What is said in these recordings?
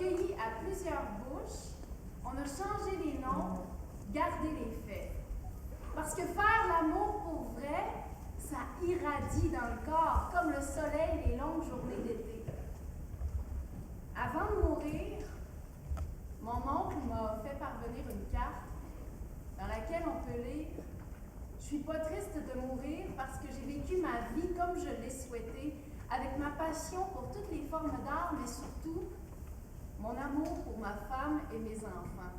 pays à plusieurs bouches, on a changé les noms, gardé les faits. Parce que faire l'amour pour vrai, ça irradie dans le corps, comme le soleil les longues journées d'été. Avant de mourir, mon oncle m'a fait parvenir une carte dans laquelle on peut lire « Je suis pas triste de mourir parce que j'ai vécu ma vie comme je l'ai souhaité, avec ma passion pour toutes les formes d'art, mais surtout mon amour pour ma femme et mes enfants. »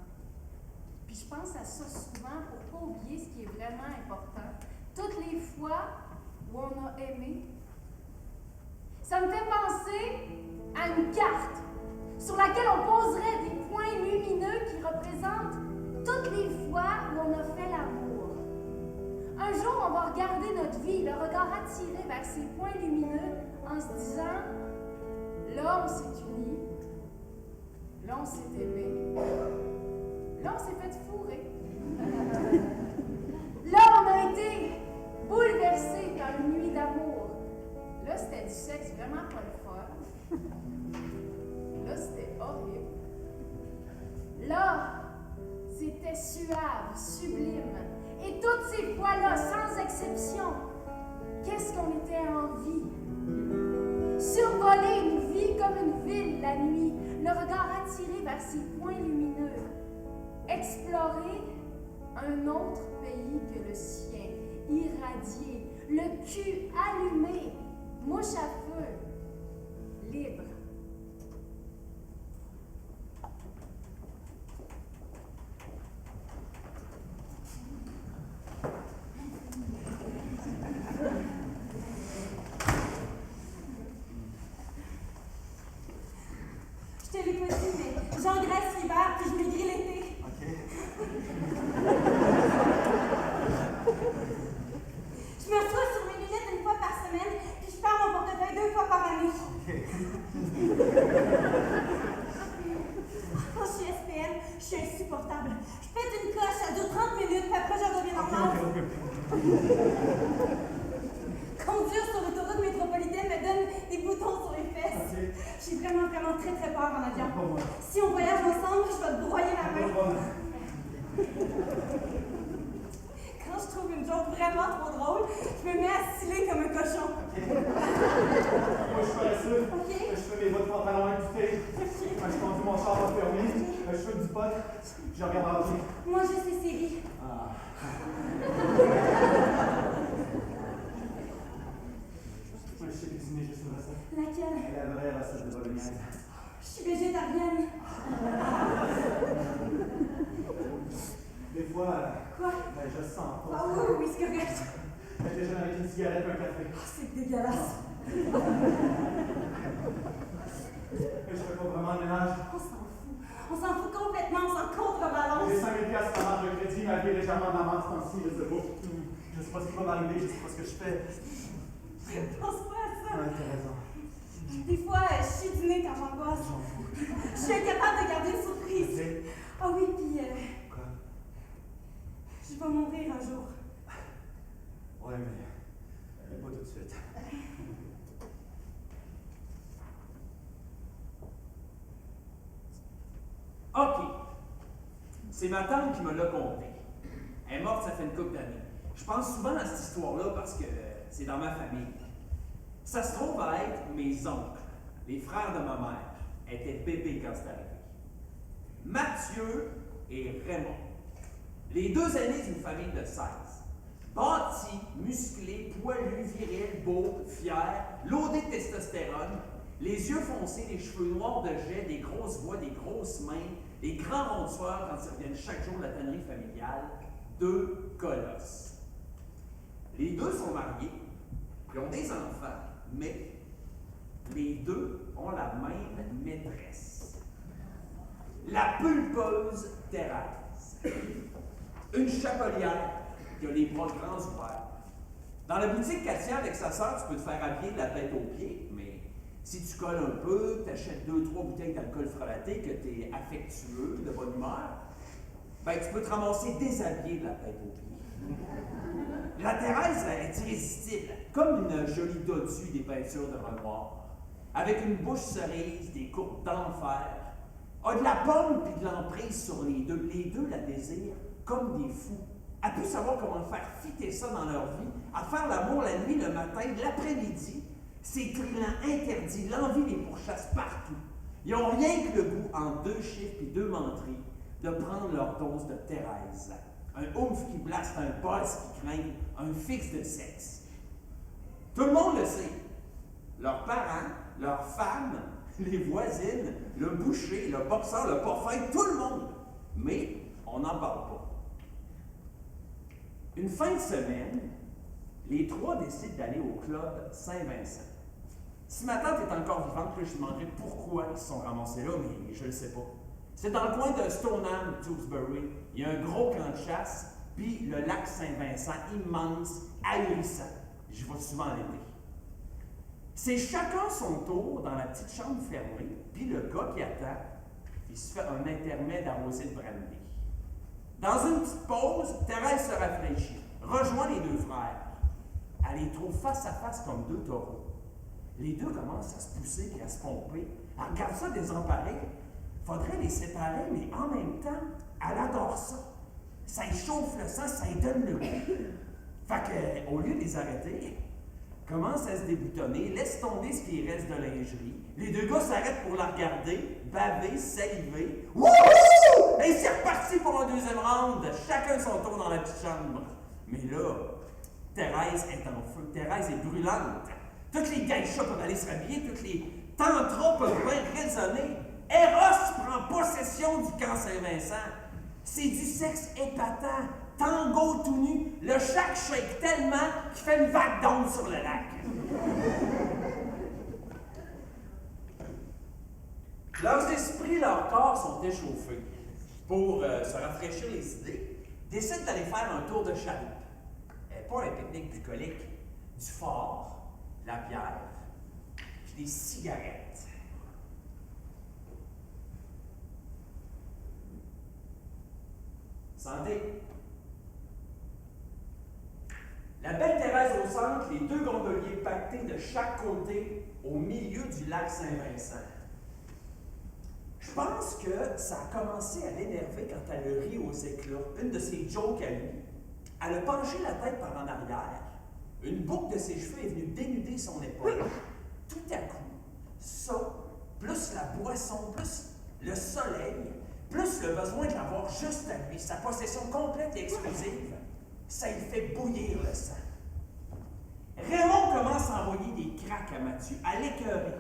Puis je pense à ça souvent pour pas oublier ce qui est vraiment important. Toutes les fois où on a aimé, ça me fait penser à une carte sur laquelle on poserait des points lumineux qui représentent toutes les fois où on a fait l'amour. Un jour, on va regarder notre vie, le regard attiré vers ces points lumineux en se disant « Là, on s'est unis. Là, on s'est aimé. Là, on s'est fait fourrer. Là, on a été bouleversés par une nuit d'amour. Là, c'était du sexe vraiment pas le fun. Là, c'était horrible. Là, c'était suave, sublime. Et toutes ces fois-là, sans exception, qu'est-ce qu'on était en vie? Survoler une vie comme une ville la nuit, le regard attiré vers ces points lumineux. Explorer un autre pays que le sien, irradié, le cul allumé, mouche à feu, libre. Je te l'ai pas dit, mais j'engraisse l'hiver puis je maigris l'été. OK. Je me reçois sur mes lunettes une fois par semaine puis je perds mon portefeuille 2 fois par année. OK. Quand je suis SPM, je suis insupportable. Je pète une coche, ça dure 30 minutes puis après je redeviens normale. Conduire sur l'autoroute métropolitaine me donne des boutons sur les fesses. OK. J'ai vraiment très peur en avion. Pas moi. Si on voyage ensemble, je vais te broyer la main. Quand je trouve une joke vraiment trop drôle, je me mets à sciller comme un cochon. Moi, je suis paresseux. OK. Je fais mes bottes pantalons écoutés. Quand je conduis mon char à permis, je fais du pot. Je regarde en vie. Moi, je sais série. Ah. Moi, je sais cuisiner juste une recette. Laquelle? La vraie recette de bolognaise. Je suis végétarienne. Des fois, Quoi? ben, je sens pas. Ah oui, c'est correct. Je déjeune avec une cigarette et un café. Oh, c'est dégueulasse. Et je fais pas vraiment le ménage. On s'en fout. On s'en fout complètement, on s'en contrebalance. J'ai 5 000 $ par marge de crédit, ma vie est légèrement de la vente ce temps-ci, je sais pas. Je sais pas ce qui va m'arriver, je sais pas ce que je fais. Je pense pas à ça. Ouais, t'as raison. Des fois, je suis du nez quand j'angoisse. J'en fous. Je suis incapable de garder une surprise. Ok. Ah oui, puis Quoi? je vais mourir un jour. Ouais, mais pas tout de suite. OK. C'est ma tante qui me l'a conté. Elle est morte, ça fait une couple d'années. Je pense souvent à cette histoire-là parce que c'est dans ma famille. Ça se trouve à être mes oncles, les frères de ma mère, étaient bébés quand c'est arrivé. Mathieu et Raymond. Les deux aînés d'une famille de 16. Bâtis, musclés, poilus, virils, beaux, fiers, loadés de testostérone, les yeux foncés, les cheveux noirs de jet, des grosses voix, des grosses mains, des grands ronds de sueur quand ils reviennent chaque jour de la tannerie familiale. Deux colosses. Les deux sont mariés, ils ont des enfants, mais les deux ont la même maîtresse. La pulpeuse Thérèse. Une chapelière qui a les bras grands ouverts. Dans la boutique qu'elle tient avec sa sœur, tu peux te faire habiller de la tête aux pieds, mais si tu colles un peu, tu achètes 2-3 bouteilles d'alcool frelaté, que tu es affectueux, de bonne humeur, ben tu peux te ramasser déshabillé de la tête aux pieds. La Thérèse est irrésistible, comme une jolie dodue des peintures de Renoir, avec une bouche cerise, des courbes d'enfer, a de la pomme puis de l'emprise sur les deux. Les deux la désirent comme des fous. Elle peut savoir comment faire fitter ça dans leur vie, à faire l'amour la nuit, le matin, l'après-midi. Ces trilans interdits, l'envie les pourchasse partout. Ils n'ont rien que le goût, en 2 chiffres et 2 menteries, de prendre leur dose de Thérèse. Un ouf qui blaste, un boss qui craint, un fixe de sexe. Tout le monde le sait. Leurs parents, leurs femmes, les voisines, le boucher, le boxeur, le parfum, tout le monde. Mais on n'en parle pas. Une fin de semaine, les 3 décident d'aller au club Saint-Vincent. Si ma tante est encore vivante, je lui demanderai pourquoi ils se sont ramassés là, mais je ne le sais pas. C'est dans le coin de Stoneham, Tewkesbury. Il y a un gros camp de chasse, puis le lac Saint-Vincent, immense, ahurissant. Je vais souvent l'été. C'est chacun son tour dans la petite chambre fermée, puis le gars qui attend, il se fait un intermède arrosé de brandy. Dans une petite pause, Thérèse se rafraîchit, rejoint les 2 frères. Elle les trouve face à face comme 2 taureaux. Les 2 commencent à se pousser et à se pomper. Elle regarde ça désemparée. Faudrait les séparer, mais en même temps, elle adore ça. Ça y chauffe le sang, ça y donne le goût. Fait qu'au lieu de les arrêter, commence à se déboutonner, laisse tomber ce qui reste de lingerie. Les 2 gars s'arrêtent pour la regarder, baver, saliver. Wouhou! Et c'est reparti pour un 2e round. Chacun son tour dans la petite chambre. Mais là, Thérèse est en feu. Thérèse est brûlante. Toutes les geishas peuvent aller se rhabiller, toutes les tantras peuvent bien résonner. Eros prend possession du camp Saint-Vincent. C'est du sexe épatant, tango tout nu. Le chac shake tellement qu'il fait une vague d'onde sur le lac. Leurs esprits, leurs corps sont échauffés. Pour se rafraîchir les idées, décident d'aller faire un tour de chaloupe. Pas un pique-nique bucolique, du fort, la bière, puis des cigarettes. Santé! La belle Thérèse au centre, les 2 gondoliers pactés de chaque côté au milieu du lac Saint-Vincent. Je pense que ça a commencé à l'énerver quand elle a ri aux éclats. Une de ses jokes à lui. Elle a penché la tête par en arrière. Une boucle de ses cheveux est venue dénuder son épaule. Tout à coup, ça, plus la boisson, plus le soleil, plus le besoin de l'avoir juste à lui, sa possession complète et exclusive, ça lui fait bouillir le sang. Raymond commence à envoyer des craques à Mathieu, à l'écœurer.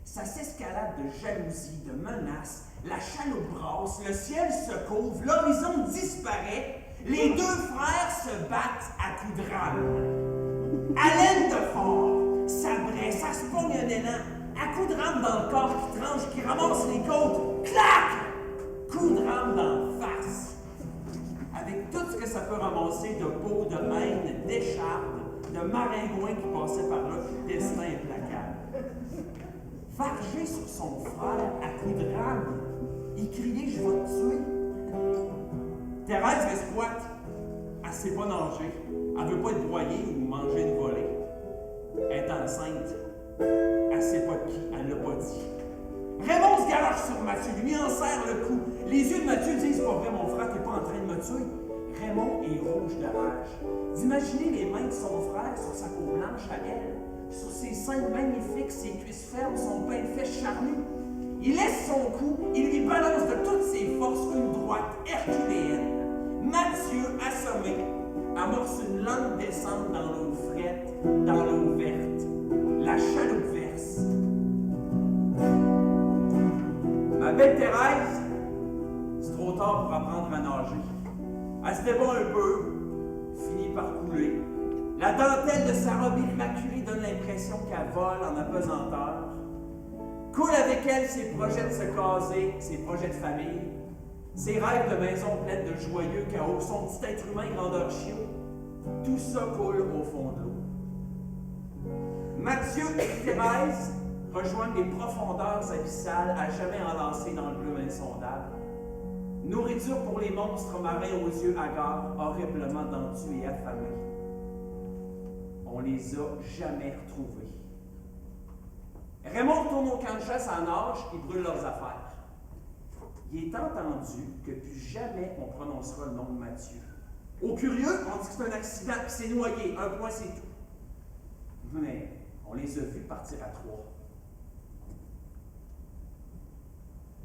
Ça s'escalade de jalousie, de menaces, la chaloupe brasse, le ciel se couvre, l'horizon disparaît, les 2 frères se battent à coups de rame. Haleine de fort, sabré, ça se pogne un élan, à coups de rame dans le corps qui tranche, qui ramasse les côtes, clac! Coup de rame d'en face. Avec tout ce que ça peut ramasser de peau, de haine, d'écharpe, de maringouins qui passaient par là, destin implacable. Vargé sur son frère à coups de rame, il criait « Je vais te tuer ». Thérèse l'exploite. Elle ne sait pas nager. Elle ne veut pas être broyée ou manger une volée. Elle est enceinte. Elle ne sait pas de qui. Elle ne l'a pas dit. Raymond se galoche sur Mathieu. Lui en serre le cou. Les yeux de Mathieu disent « C'est pas vrai, mon frère, t'es pas en train de me tuer ». Raymond est rouge de rage. D'imaginer les mains de son frère sur sa peau blanche à elle, sur ses seins magnifiques, ses cuisses fermes, son pain de fesses charnu. Il laisse son cou, il lui balance de toutes ses forces une droite herculéenne. Mathieu, assommé, amorce une lente descente dans l'eau frette, dans l'eau verte. La chaloupe verse. Ma belle Thérèse, c'est trop tard pour apprendre à nager. Elle se débat un peu, finit par couler. La dentelle de sa robe immaculée donne l'impression qu'elle vole en apesanteur. Coule avec elle ses projets de se caser, ses projets de famille, ses rêves de maison pleine de joyeux chaos, son petit être humain grandeur chiot. Tout ça coule au fond de l'eau. Mathieu et Thérèse rejoignent les profondeurs abyssales à jamais enlacées dans le bleu insondable. Nourriture pour les monstres marins aux yeux hagards, horriblement dentus et affamés. On les a jamais retrouvés. Raymond retourne au camp de chasse en nage et brûle leurs affaires. il est entendu que plus jamais on prononcera le nom de Mathieu. Aux curieux, on dit que c'est un accident, qu'il s'est noyé. Un point, c'est tout. Mais on les a vus partir à 3.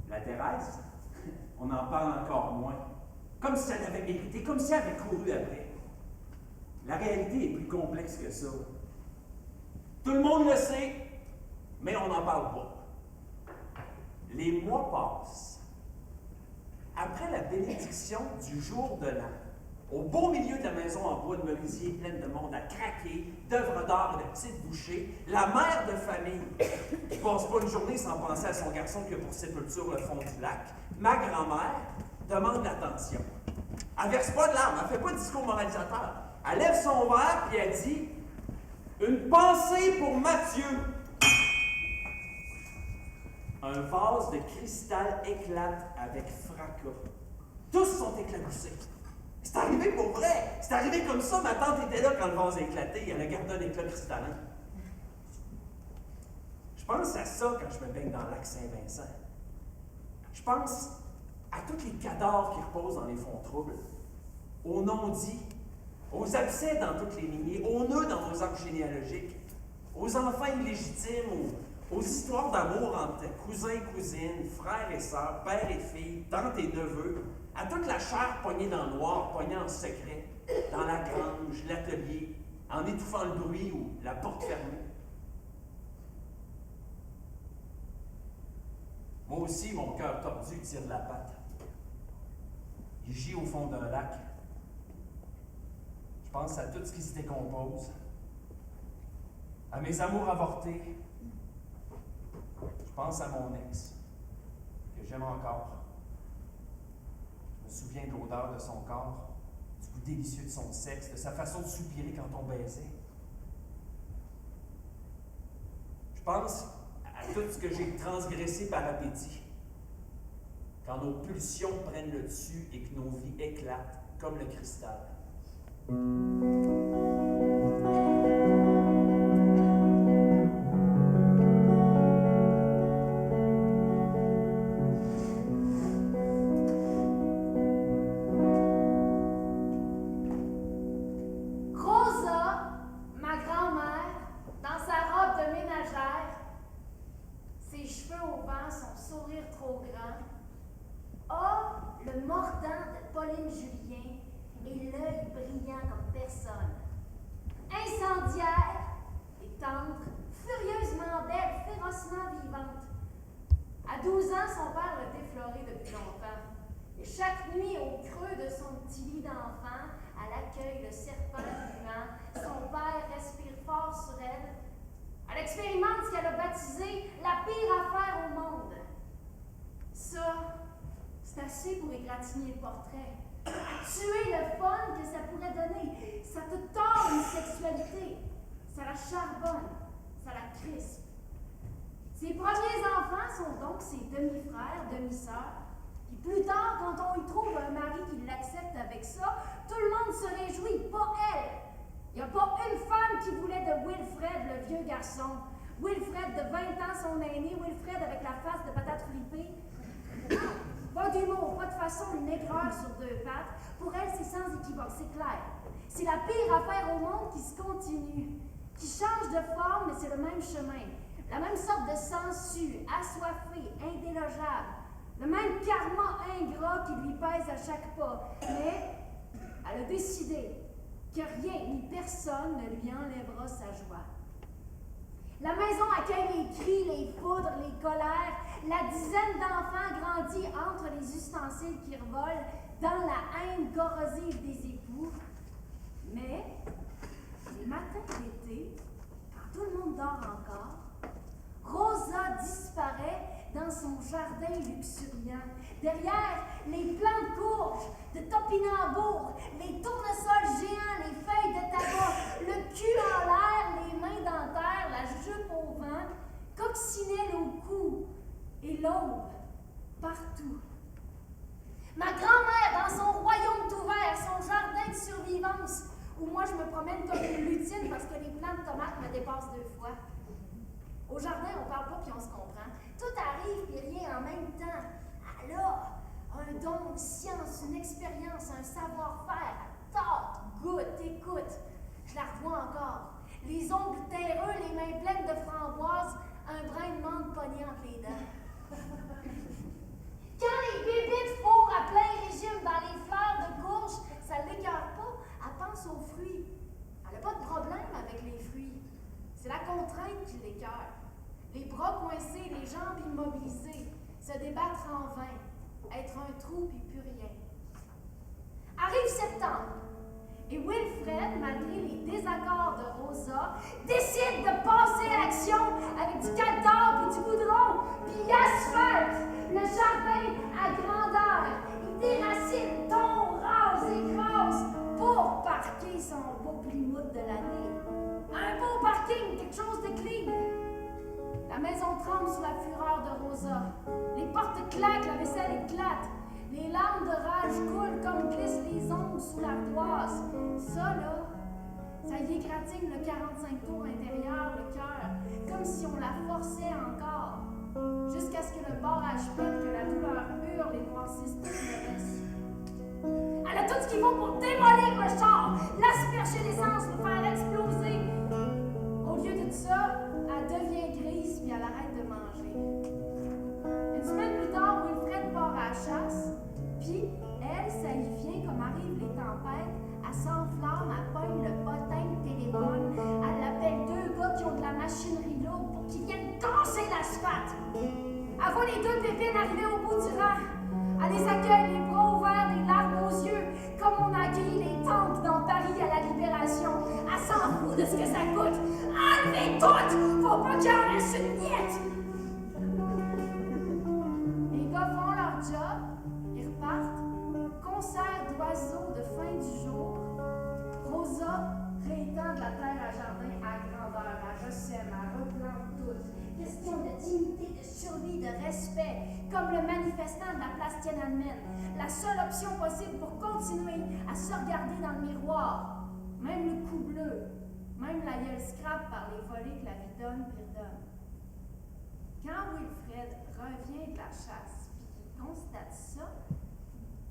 La Thérèse, on en parle encore moins. Comme si elle avait mérité, comme si elle avait couru après. La réalité est plus complexe que ça. Tout le monde le sait, mais on n'en parle pas. Les mois passent. Après la bénédiction du jour de l'an, au beau milieu de la maison en bois de merisier pleine de monde à craquer, d'œuvres d'art et de petites bouchées, la mère de famille, qui passe pas une journée sans penser à son garçon que pour sépulture le fond du lac, ma grand-mère, demande l'attention. Elle verse pas de larmes, elle fait pas de discours moralisateur. Elle lève son verre et elle dit « Une pensée pour Mathieu ». Un vase de cristal éclate avec fracas. Tous sont éclaboussés. C'est arrivé pour vrai. C'est arrivé comme ça. Ma tante était là quand le vase a éclaté. Elle a gardé un éclat cristallin. Je pense à ça quand je me baigne dans le lac Saint-Vincent. Je pense à tous les cadavres qui reposent dans les fonds troubles, aux non-dits, aux abcès dans toutes les lignées, aux nœuds dans nos arbres généalogiques, aux enfants illégitimes, aux histoires d'amour entre cousins et cousines, frères et sœurs, pères et filles, tantes et neveux, à toute la chair poignée dans le noir, poignée en secret, dans la grange, l'atelier, en étouffant le bruit ou la porte fermée. Moi aussi, mon cœur tordu tire de la patte. Il gît au fond d'un lac. Je pense à tout ce qui se décompose, à mes amours avortés. Je pense à mon ex, que j'aime encore. Je me souviens de l'odeur de son corps, du goût délicieux de son sexe, de sa façon de soupirer quand on baisait. Je pense à tout ce que j'ai transgressé par appétit, quand nos pulsions prennent le dessus et que nos vies éclatent comme le cristal. Julien et l'œil brillant comme personne. Incendiaire et tendre, furieusement belle, férocement vivante. À 12 ans, son père l'a déflorée depuis longtemps. Et chaque nuit, au creux de son petit lit d'enfant, à l'accueil, le serpent fumant, son père respire fort sur elle. Elle expérimente ce qu'elle a baptisé la pire affaire au monde. Ça, c'est assez pour égratigner le portrait. Tuer le fun que ça pourrait donner. Ça te tord une sexualité. Ça la charbonne. Ça la crispe. Ses premiers enfants sont donc ses demi-frères, demi-sœurs. Puis plus tard, quand on y trouve un mari qui l'accepte avec ça, tout le monde se réjouit, pas elle. Il n'y a pas une femme qui voulait de Wilfred, le vieux garçon. Wilfred de 20 ans, son aîné, Wilfred avec la face de patate fripée. Pas d'humour, pas de façon, une aigreur sur deux pattes. Pour elle, c'est sans équivoque, c'est clair. C'est la pire affaire au monde qui se continue, qui change de forme, mais c'est le même chemin. La même sorte de sangsue, assoiffée, indélogeable. Le même karma ingrat qui lui pèse à chaque pas. Mais elle a décidé que rien ni personne ne lui enlèvera sa joie. La maison accueille les cris, les foudres, les colères. La dizaine d'enfants grandit entre les ustensiles qui revolent dans la haine corrosive des époux. Mais, les matins d'été, quand tout le monde dort encore, Rosa disparaît dans son jardin luxuriant, derrière les plants de courges, de topinambour, les tournesols géants, les feuilles de tabac, le cul en l'air, les mains dans terre, la jupe au vent, coccinelle au cou et l'aube partout. Ma grand-mère dans son royaume tout vert, son jardin de survivance, où moi je me promène comme une lutine parce que les plants de tomates me dépassent 2 fois. Au jardin, on parle pas puis on se comprend. Tout arrive puis rien en même temps. Elle a un don, une science, une expérience, un savoir-faire. Tarte, goûte, écoute. Je la revois encore. Les ongles terreux, les mains pleines de framboises, un brin de menthe pogné entre les dents. Quand les bébites fourrent à plein régime dans les fleurs de courge, ça ne l'écœure pas, elle pense aux fruits. Elle n'a pas de problème avec les fruits. C'est la contrainte qui l'écœure. Les bras coincés, les jambes immobilisées, se débattre en vain, être un trou puis plus rien. Arrive septembre, et Wilfred, malgré les désaccords de Rosa, décide de passer à l'action avec du caldor puis du goudron, puis il asphalte le jardin à grandeur. Il déracine, tombe, rase, écrase pour parquer son beau Plymouth de l'année. Un beau parking, quelque chose de clean. La maison tremble sous la fureur de Rosa. Les portes claquent, la vaisselle éclate. Les larmes de rage coulent comme glissent les ongles sous l'ardoise. Ça, là, ça y égratigne le 45 tours intérieur, le cœur, comme si on la forçait encore, jusqu'à ce que le barrage pète, que la douleur hurle et noircisse tout le reste. Elle a tout ce qu'il faut pour démolir le char, l'asperger d'essence, le faire exploser. Au lieu de ça, elle devient grise puis elle arrête de manger. Une semaine plus tard, Wilfred part à la chasse. Puis, elle, ça y vient comme arrivent les tempêtes, elle s'enflamme, elle pogne le potin de téléphone, elle appelle deux gars qui ont de la machinerie lourde pour qu'ils viennent casser l'asphalte. Elle voit les deux pépines arriver au bout du rang. Elle les accueille, les bras ouverts, des larmes aux yeux, comme on accueille les tanks dans Paris à la Libération. Elle s'en fout de ce que ça coûte. Enlevez tout! Faut pas qu'il en reste une miette! Les gars font leur job. Concert d'oiseaux de fin du jour. Rosa réétend de la terre à jardin à grandeur. Elle ressème, elle replante tout. Question de dignité, de survie, de respect. Comme le manifestant de la place Tiananmen. La seule option possible pour continuer à se regarder dans le miroir. Même le cou bleu. Même la gueule scrap par les volets que la vie donne puis redonne. Quand Wilfred revient de la chasse puis qu'il constate ça,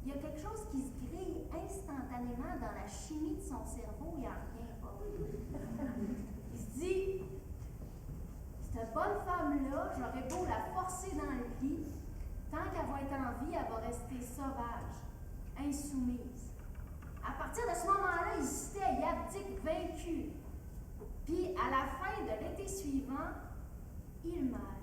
il y a quelque chose qui se grille instantanément dans la chimie de son cerveau, il n'en revient pas. Il se dit, cette bonne femme-là, j'aurais beau la forcer dans le lit, tant qu'elle va être en vie, elle va rester sauvage, insoumise. À partir de ce moment-là, il hésitait, il abdique, vaincu. Puis, à la fin de l'été suivant, il meurt.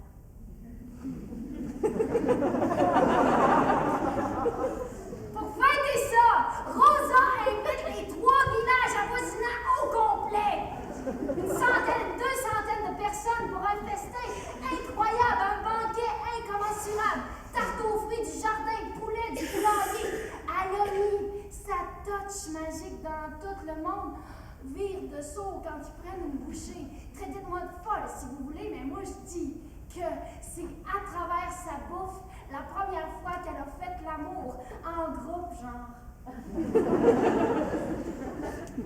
Pour fêter ça, Rosa invite les 3 villages avoisinants au complet. Une centaine, 200 de personnes pour un festin incroyable, un banquet incommensurable. Tarte aux fruits du jardin, poulet du poulailler. Elle a mis sa touch magique dans tout le monde. Vire de saut quand ils prennent une bouchée. Traitez-moi de folle si vous voulez, mais moi je dis que c'est à travers sa bouffe la première fois qu'elle a fait l'amour en groupe, genre.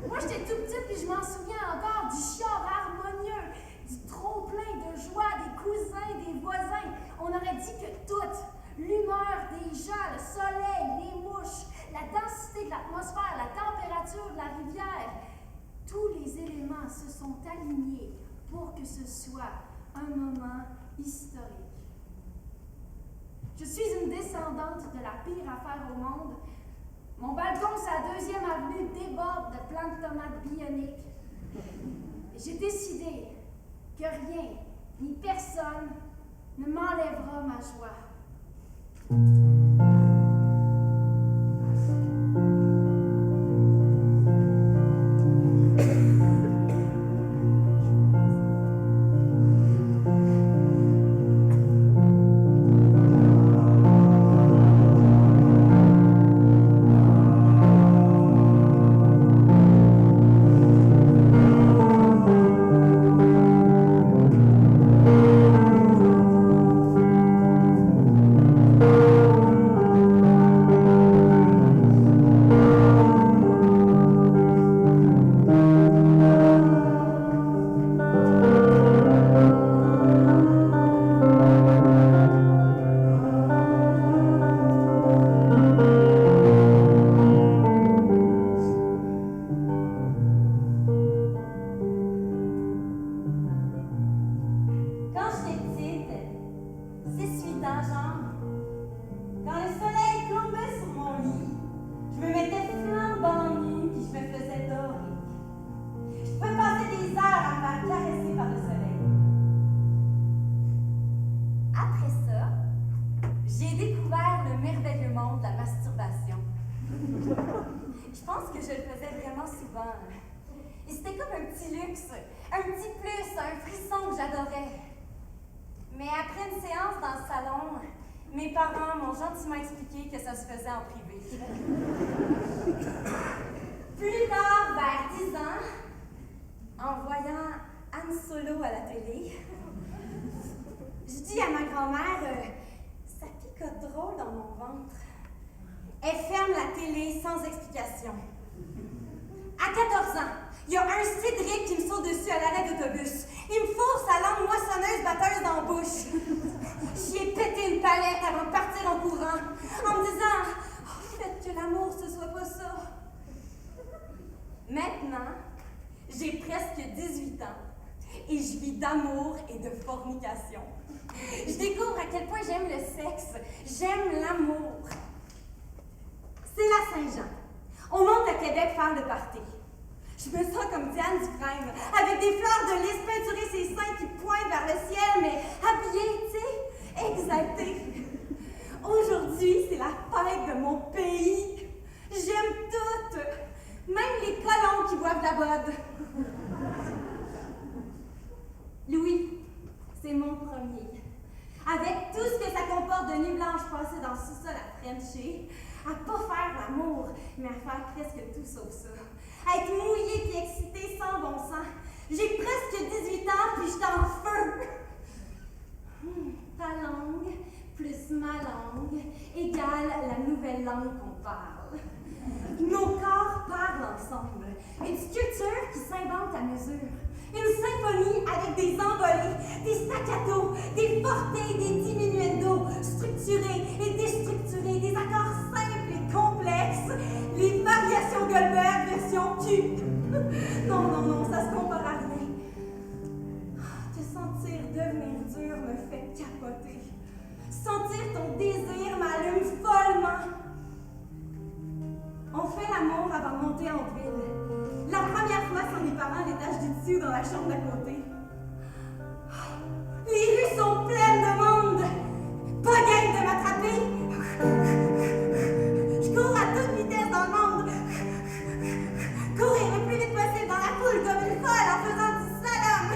Moi, j'étais tout petite puis je m'en souviens encore du chiard harmonieux, du trop-plein de joie des cousins, des voisins. On aurait dit que tout, l'humeur des gens, le soleil, les mouches, la densité de l'atmosphère, la température de la rivière, tous les éléments se sont alignés pour que ce soit un moment historique. Je suis une descendante de la pire affaire au monde. Mon balcon, sa 2e avenue, déborde de plantes de tomates bioniques. J'ai décidé que rien, ni personne, ne m'enlèvera ma joie. ans, genre. Quand le soleil plombait sur mon lit, je me mettais flambant nue puis je me faisais dorer. Je pouvais passer des heures à me faire caresser par le soleil. Après ça, j'ai découvert le merveilleux monde de la masturbation. Je pense que je le faisais vraiment souvent. Et c'était comme un petit luxe, un petit plus, un frisson que j'adorais. Mais après une séance dans le salon, mes parents m'ont gentiment expliqué que ça se faisait en privé. Plus tard, vers 10 ans, en voyant Han Solo à la télé, je dis à ma grand-mère, ça picote drôle dans mon ventre. Elle ferme la télé sans explication. À 14 ans, il y a un Cédric qui me saute dessus à l'arrêt d'autobus. Il me fourre sa langue moissonneuse batteuse dans la bouche. J'y ai pété une palette avant de partir en courant, en me disant « Faites que l'amour, ce soit pas ça. » Maintenant, j'ai presque 18 ans et je vis d'amour et de fornication. Je découvre à quel point j'aime le sexe, j'aime l'amour. C'est la Saint-Jean. On monte à Québec faire le party. Je me sens comme Diane Dufresne, avec des fleurs de lys peinturées ses seins qui pointent vers le ciel, mais habillée, tu sais, exaltée. Aujourd'hui, c'est la fête de mon pays. J'aime tout, même les colons qui boivent de la bode. Louis, c'est mon premier. Avec tout ce que ça comporte de nuit blanche passée dans le sous-sol à Frencher, à pas faire l'amour, mais à faire presque tout sauf ça. À être mouillée puis excitée sans bon sens. J'ai presque 18 ans puis j'étais en feu. Ta langue plus ma langue égale la nouvelle langue qu'on parle. Nos corps parlent ensemble. Une sculpture qui s'invente à mesure. Une symphonie avec des envolées, des staccatos, des fortés, des diminuendos, structurés et déstructurés, des accords simples et complexes, les variations Goldberg version Q. Non, ça se compare à rien. Te sentir devenir dur me fait capoter. Sentir ton désir m'allume follement. On fait l'amour avant de monter en ville. La première fois sans mes parents à l'étage du dessus dans la chambre d'à côté. Les rues sont pleines de monde. Pas game de m'attraper. Je cours à toute vitesse dans le monde. Courir le plus vite possible dans la foule comme une folle en faisant du slalom.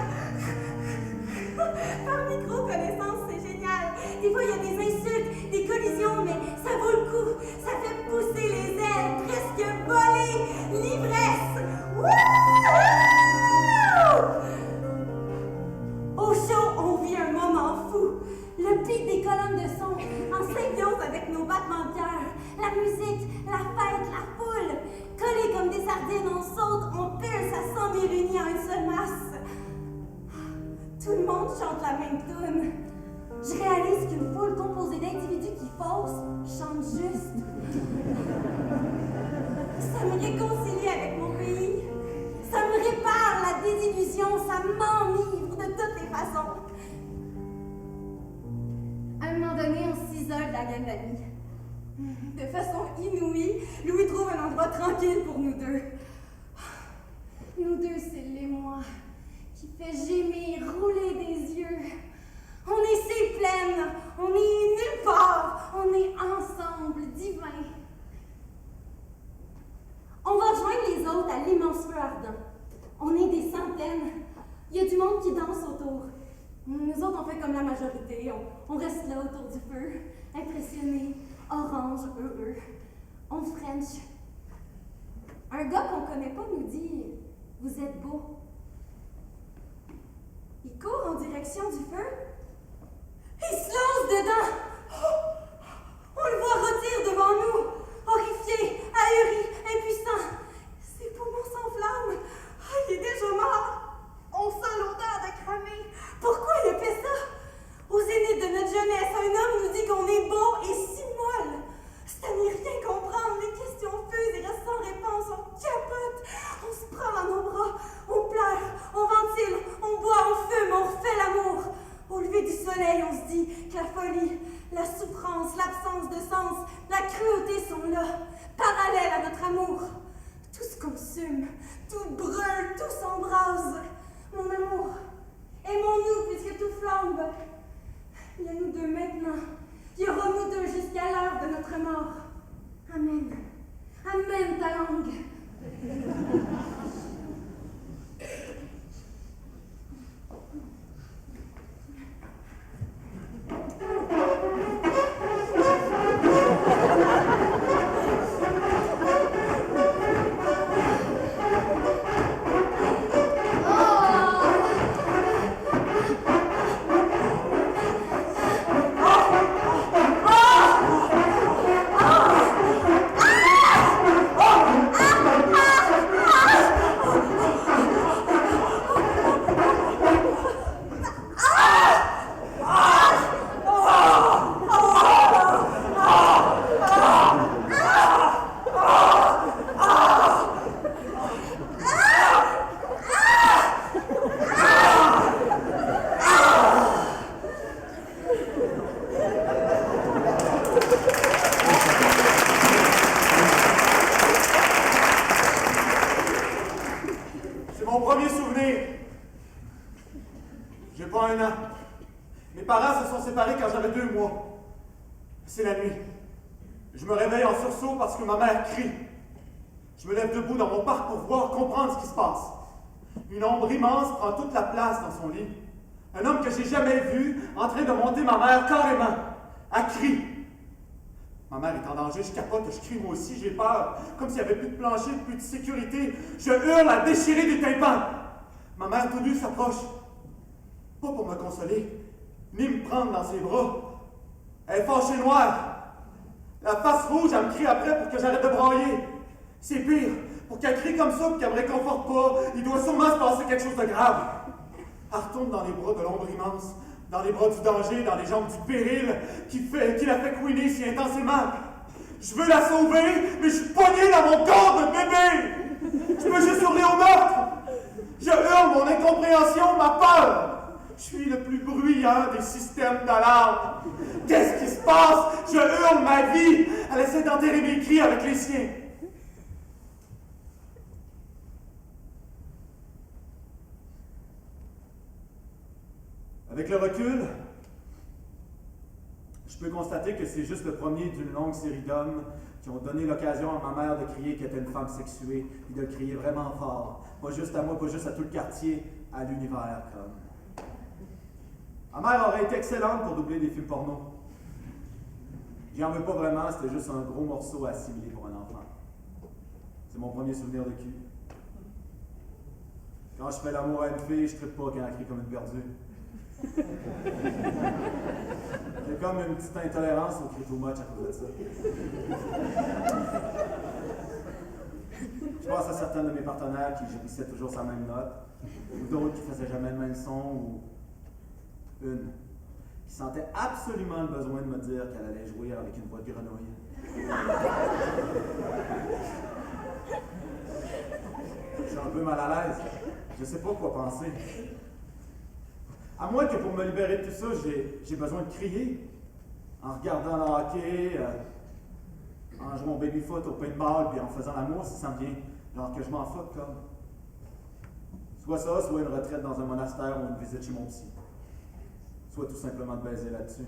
Par micro-connaissance, c'est génial. Des fois, il y a des insultes, des collisions, mais ça vaut le coup. Ça fait pousser les ailes, presque voler. L'ivresse. Au show, on vit un moment fou. Le pic des colonnes de son, en symbiose avec nos battements de cœur. La musique, la fête, la foule. Collés comme des sardines, on saute, on pulse à 100 000 unis en une seule masse. Tout le monde chante la même tune. Je réalise qu'une foule composée d'individus qui faussent chante juste. Ça me réconcilie avec mon pays. Ça me répare la désillusion. Ça m'enivre de toutes les façons. À un moment donné, on s'isole de la gang d'amis. De façon inouïe, Louis trouve un endroit tranquille pour nous deux. Nous deux, c'est l'émoi qui fait gémir, rouler des yeux. On est si pleines, on est nulle part, on est ensemble, divin. On va rejoindre les autres à l'immense feu ardent. On est des centaines. Il y a du monde qui danse autour. Nous autres, on fait comme la majorité. On reste là autour du feu, impressionnés, orange, heureux. On French. Un gars qu'on connaît pas nous dit « Vous êtes beau ». Il court en direction du feu. Il se lance dedans. On le voit rôtir devant nous, horrifié, ahuri, impuissant. Ses poumons s'enflamment. Il est déjà mort. On sent l'odeur de cramé. Pourquoi il a fait ça? Au zénith de notre jeunesse, un homme nous dit qu'on est beau et si molle. C'est à n'y rien comprendre. Les questions fusent et restent sans réponse. On capote. On se prend dans nos bras. On pleure. On ventile. On boit. On fume. On refait l'amour. Au lever lever du soleil, on se dit que la folie, la souffrance, l'absence de sens, la cruauté sont là, parallèles à notre amour. Tout se consume, tout brûle, tout s'embrase. Mon amour, aimons-nous puisque tout flambe. Il y a nous deux maintenant, il y aura nous deux jusqu'à l'heure de notre mort. Amen. Amen ta langue. C'est la nuit. Je me réveille en sursaut parce que ma mère crie. Je me lève debout dans mon parc pour voir, comprendre ce qui se passe. Une ombre immense prend toute la place dans son lit. Un homme que j'ai jamais vu en train de monter ma mère carrément. Elle crie. Ma mère est en danger, je capote, je crie moi aussi, j'ai peur. Comme s'il n'y avait plus de plancher, plus de sécurité. Je hurle à déchirer des tympans. Ma mère tout nue s'approche. Pas pour me consoler, ni me prendre dans ses bras. Elle est fâchée noire. La face rouge, elle me crie après pour que j'arrête de brailler. C'est pire. Pour qu'elle crie comme ça et qu'elle me réconforte pas, il doit sûrement se passer quelque chose de grave. Elle retourne dans les bras de l'ombre immense, dans les bras du danger, dans les jambes du péril qui la fait couiner si intensément. Je veux la sauver, mais je suis poigné dans mon corps de bébé. Je peux juste hurler au meurtre. Je hurle mon incompréhension, ma peur. Je suis le plus bruyant des systèmes d'alarme. Qu'est-ce qui se passe? Je hurle ma vie. Elle essaie d'enterrer mes cris avec les siens. Avec le recul, je peux constater que c'est juste le premier d'une longue série d'hommes qui ont donné l'occasion à ma mère de crier qu'elle était une femme sexuée, et de crier vraiment fort. Pas juste à moi, pas juste à tout le quartier, à l'univers comme. Ma mère aurait été excellente pour doubler des films porno. J'y en veux pas vraiment, c'était juste un gros morceau à assimiler pour un enfant. C'est mon premier souvenir de cul. Quand je fais l'amour à une fille, je trippe pas quand elle crie comme une perdue. J'ai comme une petite intolérance au cri too much à cause de ça. Je pense à certaines de mes partenaires qui jouissaient toujours sa même note, ou d'autres qui faisaient jamais le même son, ou une qui sentait absolument le besoin de me dire qu'elle allait jouir avec une voix de grenouille. Je suis un peu mal à l'aise. Je sais pas quoi penser. À moins que pour me libérer de tout ça, j'ai besoin de crier. En regardant le hockey, en jouant au baby-foot, au paintball, puis en faisant l'amour, si ça me vient. Genre que je m'en foute comme. Soit ça, soit une retraite dans un monastère ou une visite chez mon psy. Soit tout simplement de baiser là-dessus.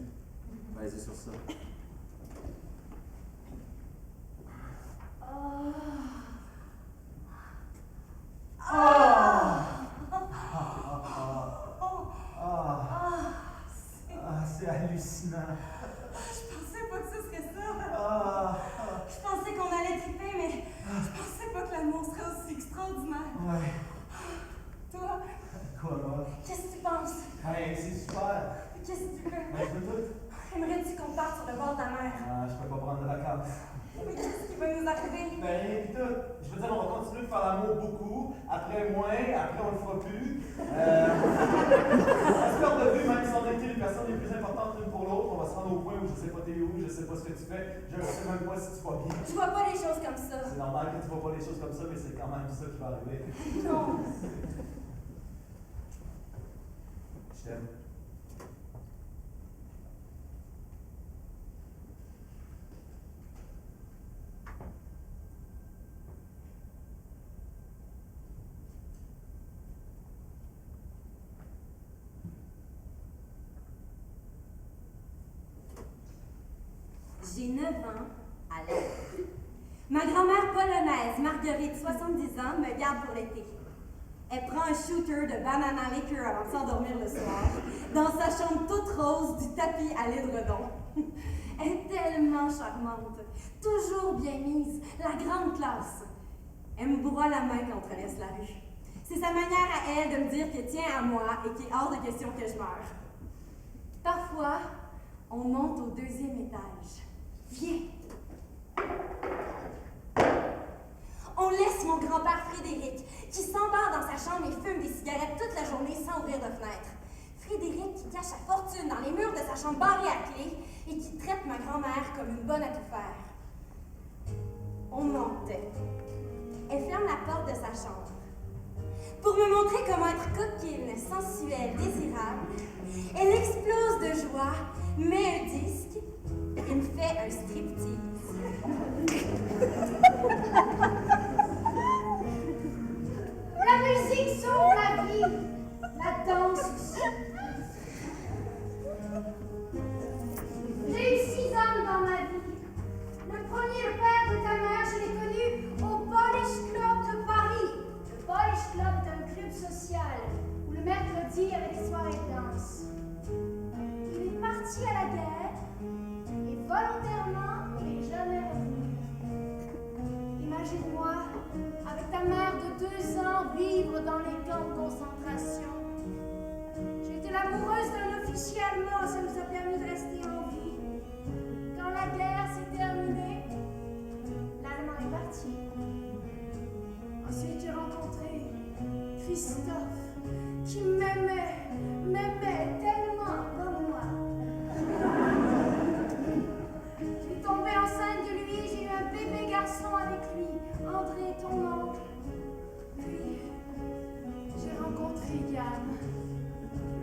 Baiser sur ça. C'est hallucinant. Je pensais pas que ce serait ça. Je pensais qu'on allait triper, mais je pensais pas que l'amour serait aussi extraordinaire. Ouais. Toi, Quoi, là? qu'est-ce que tu penses? Hey, c'est super. Qu'est-ce que tu veux? Ben, je veux tout. Aimerais-tu qu'on parte sur le bord de la mer? Je peux pas prendre de vacances. Mais qu'est-ce qui va nous arriver? Ben, pis tout. Je veux dire, on va continuer de faire l'amour beaucoup, après moins, après on le fera plus. À ce perte de vue, même si on a été les personnes les plus importantes l'une pour l'autre, on va se rendre au point où je sais pas t'es où, je sais pas ce que tu fais, je ne sais même pas si tu vas bien. Je vois pas les choses comme ça. C'est normal que tu vois pas les choses comme ça, mais c'est quand même ça qui va arriver. Non. Je t'aime. J'ai 9 ans à l'heure. Ma grand-mère polonaise, Marguerite, 70 ans, me garde pour l'été. Elle prend un shooter de banana liquor avant de s'endormir le soir, dans sa chambre toute rose du tapis à l'édredon. Elle est tellement charmante, toujours bien mise, la grande classe. Elle me broie la main quand on traverse la rue. C'est sa manière à elle de me dire qu'elle tient à moi et qu'il est hors de question que je meure. Parfois, on monte au 2e étage. Viens! On laisse mon grand-père Frédéric, qui s'embarque dans sa chambre et fume des cigarettes toute la journée sans ouvrir de fenêtre. Frédéric qui cache sa fortune dans les murs de sa chambre barrée à clé et qui traite ma grand-mère comme une bonne à tout faire. On monte. Elle ferme la porte de sa chambre. Pour me montrer comment être coquine, sensuelle, désirable, elle explose de joie, met un disque et me fait un striptease. La musique sauve la vie, la danse aussi. J'ai eu 6 hommes dans ma vie. Le premier, le père de ta mère, je l'ai connu au Polish Club de Paris. Le Polish Club est un club social où le mercredi il y avait des soirées de danse. Il est parti à la guerre et volontairement il n'est jamais revenu. Imagine-moi, avec ta mère de 2 ans, vivre dans les camps de concentration. J'étais l'amoureuse d'un officier allemand, ça nous a permis de rester en vie. Quand la guerre s'est terminée, l'Allemand est parti. Ensuite, j'ai rencontré Christophe, qui m'aimait tellement comme moi. J'ai tombé enceinte de lui, j'ai eu un bébé garçon avec lui, André, ton oncle. Puis, j'ai rencontré Yann,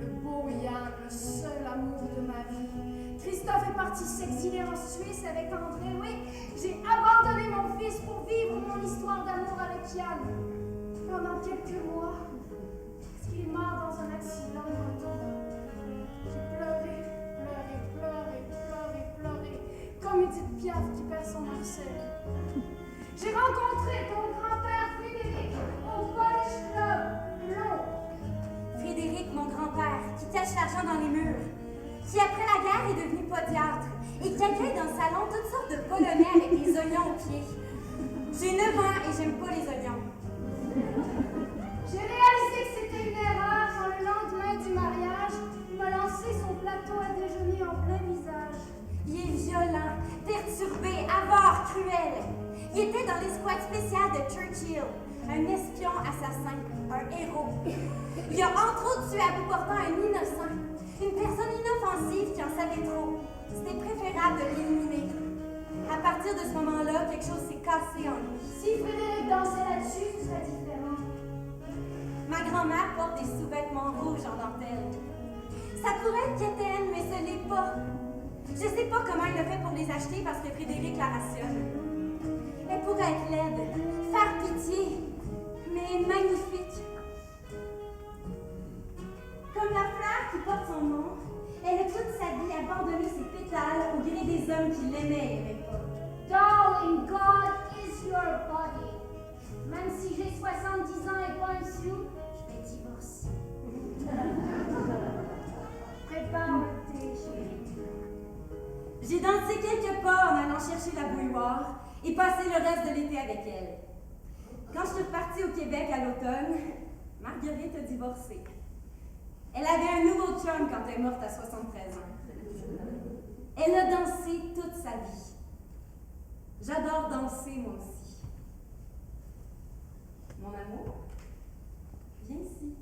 le beau Yann, le seul amour de ma vie. Christophe est parti s'exiler en Suisse avec André. Oui, j'ai abandonné mon fils pour vivre mon histoire d'amour avec Yann. Pendant quelques mois, parce qu'il est mort dans un accident de moto. J'ai pleuré, comme Edith Piaf qui perd son Marcel. J'ai rencontré ton grand-père Frédéric au Polish Club Long. Frédéric, mon grand-père, qui cache l'argent dans les murs, qui après la guerre est devenu podiatre et qui accueille dans le salon toutes sortes de polonais avec des oignons aux pieds. J'ai 9 ans et j'aime pas les oignons. J'ai réalisé que c'était une erreur quand le lendemain du mariage, il m'a lancé son plateau à déjeuner en plein visage. Il est violent, perturbé, avare, cruel. Il était dans l'escouade spéciale de Churchill, un espion assassin, un héros. Il a entre autres tué à bout portant un innocent, une personne inoffensive qui en savait trop. C'était préférable de l'éliminer. À partir de ce moment-là, quelque chose s'est cassé en lui. Si Frédéric dansait là-dessus, ce serait différent. Ma grand-mère porte des sous-vêtements rouges en dentelle. Ça pourrait être quétaine, mais ce n'est pas. Je sais pas comment il a fait pour les acheter parce que Frédéric la rationne. Elle pourrait être laide, faire pitié, mais magnifique. Comme la fleur qui porte son nom, elle a toute sa vie abandonné ses pétales au gré des hommes qui l'aimaient et n'aimaient pas. Darling, God is your body. Même si j'ai 70 ans et pas un sou, je vais divorcer. Prépare le thé, chérie. J'ai dansé quelques pas en allant chercher la bouilloire et passé le reste de l'été avec elle. Quand je suis repartie au Québec à l'automne, Marguerite a divorcé. Elle avait un nouveau chum quand elle est morte à 73 ans. Elle a dansé toute sa vie. J'adore danser, moi aussi. Mon amour, viens ici.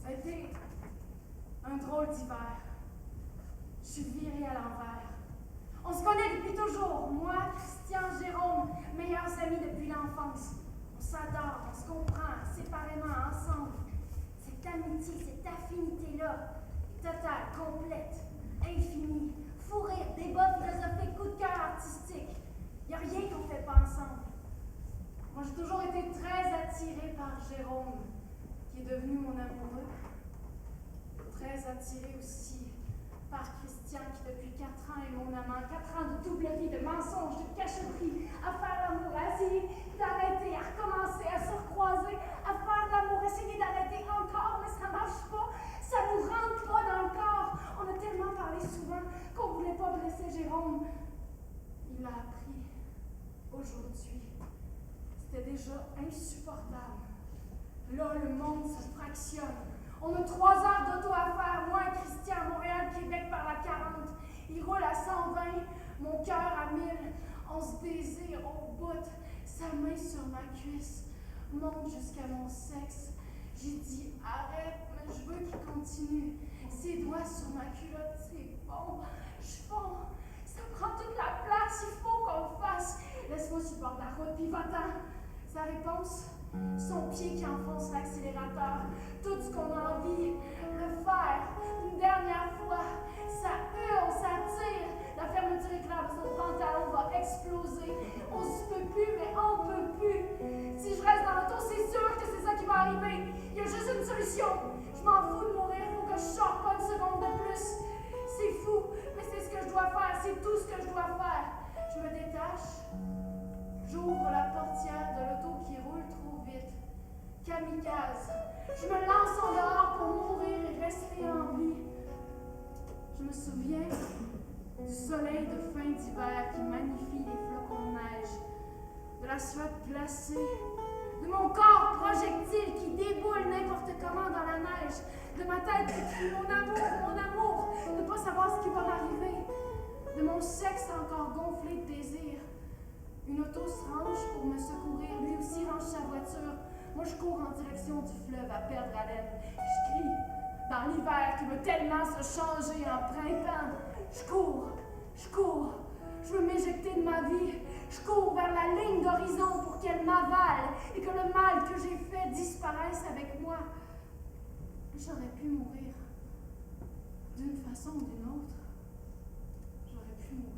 Ça a été un drôle d'hiver. Je suis virée à l'envers. On se connaît depuis toujours. Moi, Christian, Jérôme, meilleurs amis depuis l'enfance. On s'adore, on se comprend, séparément, ensemble. Cette amitié, cette affinité-là, totale, complète, infinie, fou rire, débat philosophique, coup de cœur artistique. Il n'y a rien qu'on ne fait pas ensemble. Moi, j'ai toujours été très attirée par Jérôme, qui est devenu mon amoureux. Très attirée aussi par Christian, qui depuis 4 ans est mon amant. 4 ans de double vie, de mensonges, de cachotterie, à faire l'amour, à essayer d'arrêter, à recommencer, à se recroiser, à faire l'amour, essayer d'arrêter encore, mais ça marche pas. Ça nous rentre pas dans le corps. On a tellement parlé souvent qu'on voulait pas blesser Jérôme. Il l'a appris aujourd'hui. C'était déjà insupportable. Là, le monde se fractionne. On a 3 heures d'auto à faire, moi et Christian, à Montréal, Québec par la 40. Il roule à 120, mon cœur à 1000. On se désire au bout. Sa main sur ma cuisse monte jusqu'à mon sexe. J'ai dit arrête, mais je veux qu'il continue. Ses doigts sur ma culotte, c'est bon. Je fonds. Ça prend toute la place, il faut qu'on le fasse. Laisse-moi sur le bord de la route, puis va-t'en. Sa réponse? Son pied qui enfonce l'accélérateur. Tout ce qu'on a envie, le faire une dernière fois. Ça hurle, ça tire. La fermeture éclair de son pantalon va exploser. On se peut plus, mais on peut plus. Si je reste dans l'auto, c'est sûr que c'est ça qui va arriver. Il y a juste une solution. Je m'en fous de mourir, il faut que je sorte pas une seconde de plus. C'est fou, mais c'est ce que je dois faire. C'est tout ce que je dois faire. Je me détache. J'ouvre la portière de l'auto qui roule trop vite. Kamikaze. Je me lance en dehors pour mourir et rester en vie. Je me souviens du soleil de fin d'hiver qui magnifie les flocons de neige, de l'asphalte glacée, de mon corps projectile qui déboule n'importe comment dans la neige, de ma tête qui crie mon amour, de ne pas savoir ce qui va m'arriver, de mon sexe encore gonflé de désir. Une auto se range pour me secourir, lui aussi range sa voiture. Moi, je cours en direction du fleuve à perdre haleine. Je crie dans l'hiver qui veut tellement se changer en printemps. Je cours, je veux m'éjecter de ma vie. Je cours vers la ligne d'horizon pour qu'elle m'avale et que le mal que j'ai fait disparaisse avec moi. J'aurais pu mourir d'une façon ou d'une autre. J'aurais pu mourir.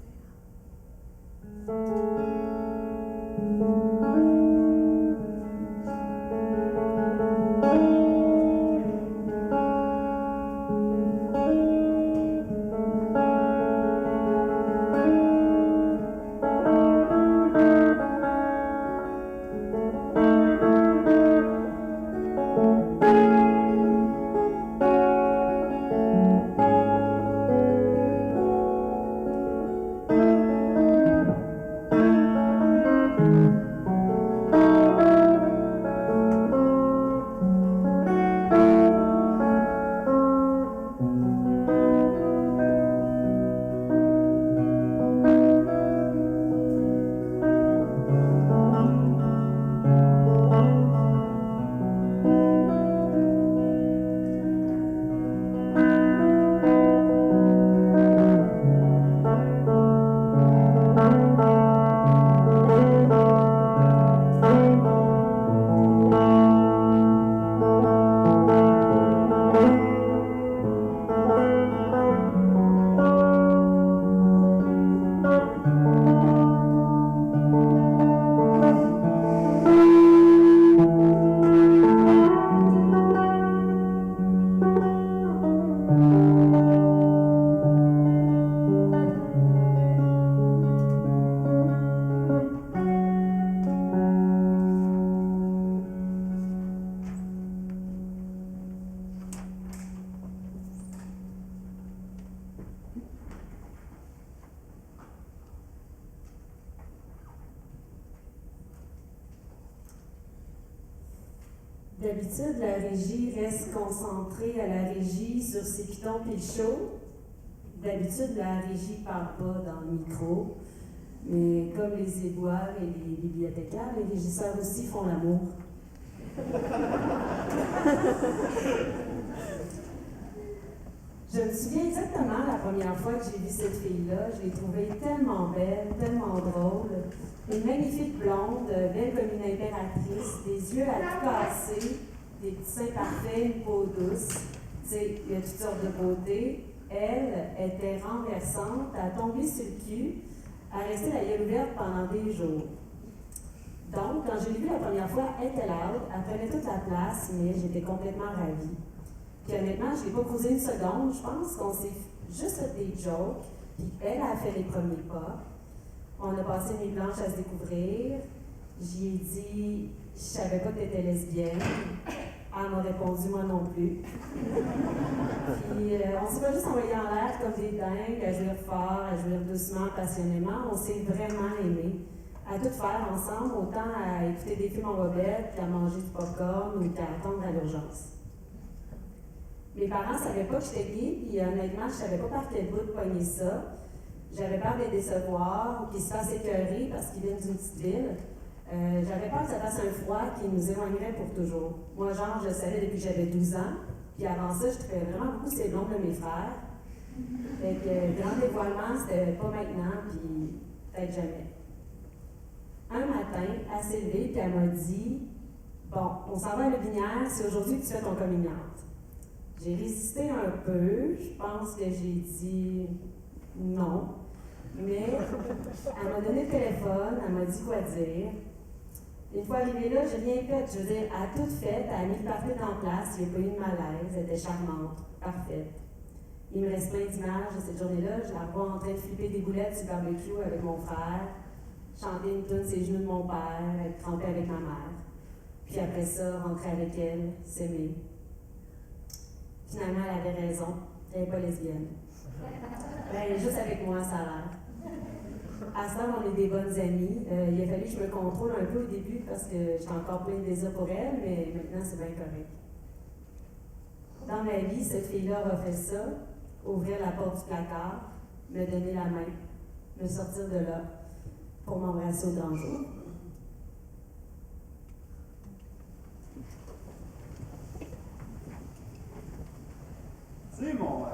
d'habitude, la régie reste concentrée à la régie sur ses pitons et le show. D'habitude, la régie parle pas dans le micro. Mais comme les éboueurs et les bibliothécaires, les régisseurs aussi font l'amour. Je me souviens exactement la première fois que j'ai vu cette fille-là. Je l'ai trouvée tellement belle, tellement drôle. Une magnifique blonde, belle comme une impératrice, des yeux à tout casser, des petits seins parfaits, une peau douce. Tu sais, il y a toutes sortes de beautés. Elle était renversante, à tomber sur le cul, à rester la gueule ouverte pendant des jours. Donc, quand je l'ai vue la première fois, elle était là, elle prenait toute la place, mais j'étais complètement ravie. Puis honnêtement, je ne l'ai pas posé une seconde. Je pense qu'on s'est juste fait des jokes. Puis elle a fait les premiers pas. On a passé une nuit blanche à se découvrir. J'y ai dit, je savais pas que tu étais lesbienne. Elle m'a répondu, moi non plus. Puis on s'est pas juste envoyé en l'air comme des dingues, à jouir fort, à jouir doucement, passionnément. On s'est vraiment aimés. À tout faire ensemble, autant à écouter des films en bobette qu'à manger du popcorn ou qu'à attendre à l'urgence. Mes parents ne savaient pas que j'étais gay, puis honnêtement, je ne savais pas par quel bout de pogner ça. J'avais peur de les décevoir ou qu'ils se fassent écœurer parce qu'ils viennent d'une petite ville. J'avais peur que ça fasse un froid qui nous éloignerait pour toujours. Moi, genre, je le savais depuis que j'avais 12 ans, puis avant ça, je trouvais vraiment beaucoup ces blondes de mes frères. Fait que grand dévoilement, c'était pas maintenant, puis peut-être jamais. Un matin, elle s'est levée, puis elle m'a dit « Bon, on s'en va à la Binière, c'est aujourd'hui que tu fais ton coming out. » J'ai résisté un peu, je pense que j'ai dit non, mais elle m'a donné le téléphone, elle m'a dit quoi dire. Une fois arrivée là, j'ai rien fait, je veux dire, elle a tout fait, elle a mis le parfait en place, il n'y a pas eu de malaise, elle était charmante, parfaite. Il me reste plein d'images de cette journée-là, je la revois en train de flipper des boulettes sur le barbecue avec mon frère, chanter une tune sur les genoux de mon père, être trempée avec ma mère. Puis après ça, rentrer avec elle, s'aimer. Finalement, elle avait raison. Elle n'est pas lesbienne. Elle est juste avec moi, ça a l'air. À ce temps, on est des bonnes amies. Il a fallu que je me contrôle un peu au début parce que j'étais encore plein de désir pour elle, mais maintenant, c'est bien correct. Dans ma vie, cette fille-là a fait ça, ouvrir la porte du placard, me donner la main, me sortir de là pour m'embrasser au grand jour. Tu sais, mon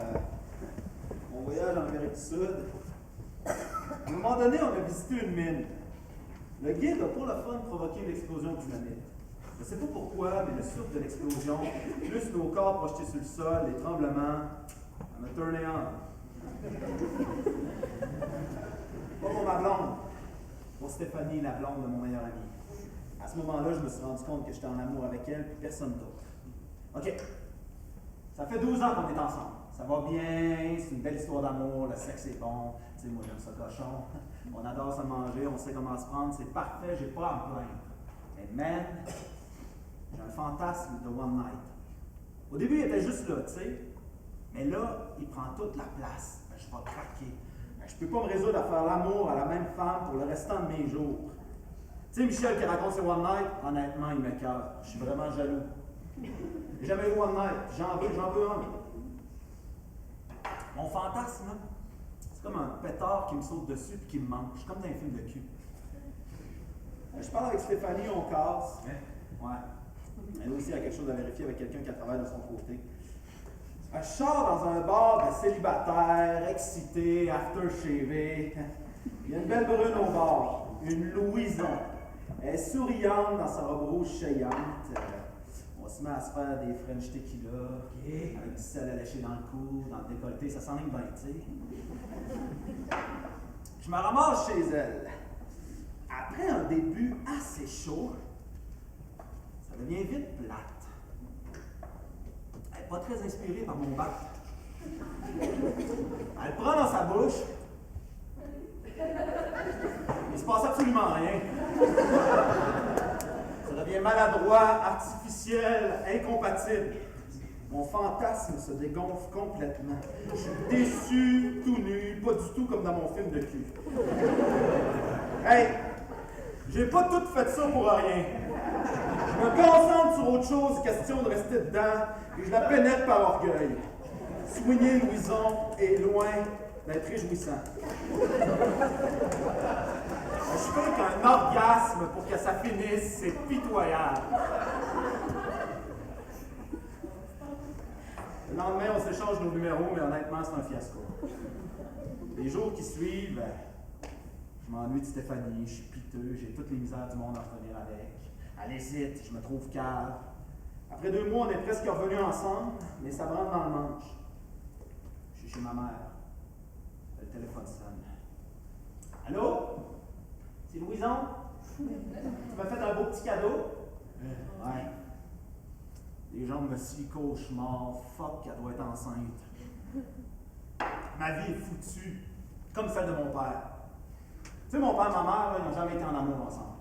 voyage en Amérique du Sud, à un moment donné, on a visité une mine. Le guide a pour le fun provoqué une explosion de dynamite. Je ne sais pas pourquoi, mais le souffle de l'explosion, plus nos corps projetés sur le sol, les tremblements, ça m'a turné on. Pas pour ma blonde, pour Stéphanie, la blonde de mon meilleur ami. À ce moment-là, je me suis rendu compte que j'étais en amour avec elle, puis personne d'autre. OK. Ça fait 12 ans qu'on est ensemble. Ça va bien, c'est une belle histoire d'amour, le sexe est bon. Tu sais, moi j'aime ça cochon. On adore se manger, on sait comment se prendre, c'est parfait, j'ai pas à me plaindre. Mais man, j'ai un fantasme de one night. Au début, il était juste là, tu sais. Mais là, il prend toute la place. Ben, je vais craquer. Ben, je peux pas me résoudre à faire l'amour à la même femme pour le restant de mes jours. Tu sais, Michel qui raconte ses one night, honnêtement, il m'écoeure. Je suis vraiment jaloux. J'ai jamais eu one night, j'en veux un. Mon fantasme, c'est comme un pétard qui me saute dessus et qui me manque. Je suis comme dans un film de cul. Je parle avec Stéphanie, on casse. Ouais. Elle aussi a quelque chose à vérifier avec quelqu'un qui travaille de son côté. Je sors dans un bar de célibataires, excités, after-shavés. Il y a une belle brune au bar, une Louison. Elle est souriante dans sa robe rouge chayante. On se met à se faire des French tequila, avec du sel à lécher dans le cou, dans le décolleté, ça s'enligne bien, tu sais. Je me ramasse chez elle. Après un début assez chaud, ça devient vite plate. Elle n'est pas très inspirée par mon bac. Elle prend dans sa bouche. Il se passe absolument rien. Ça devient maladroit, artificiel, incompatible. Mon fantasme se dégonfle complètement. Je suis déçu, tout nu, pas du tout comme dans mon film de cul. Hey! J'ai pas tout fait ça pour rien. Je me concentre sur autre chose, question de rester dedans, et je la pénètre par orgueil. Soigner Louison est loin d'être réjouissant. Je fais qu'un orgasme pour que ça finisse, c'est pitoyable. Le lendemain, on s'échange nos numéros, mais honnêtement, c'est un fiasco. Les jours qui suivent, je m'ennuie de Stéphanie, je suis piteux, j'ai toutes les misères du monde à revenir avec. Elle hésite, je me trouve cave. Après 2 mois, on est presque revenus ensemble, mais ça me rentre dans le manche. Je suis chez ma mère. Le téléphone sonne. Allô? C'est Louison? Tu m'as fait un beau petit cadeau? Ouais. Les gens me cient cauchemar. Fuck, elle doit être enceinte. Ma vie est foutue, comme celle de mon père. Tu sais, mon père et ma mère, là, ils n'ont jamais été en amour ensemble.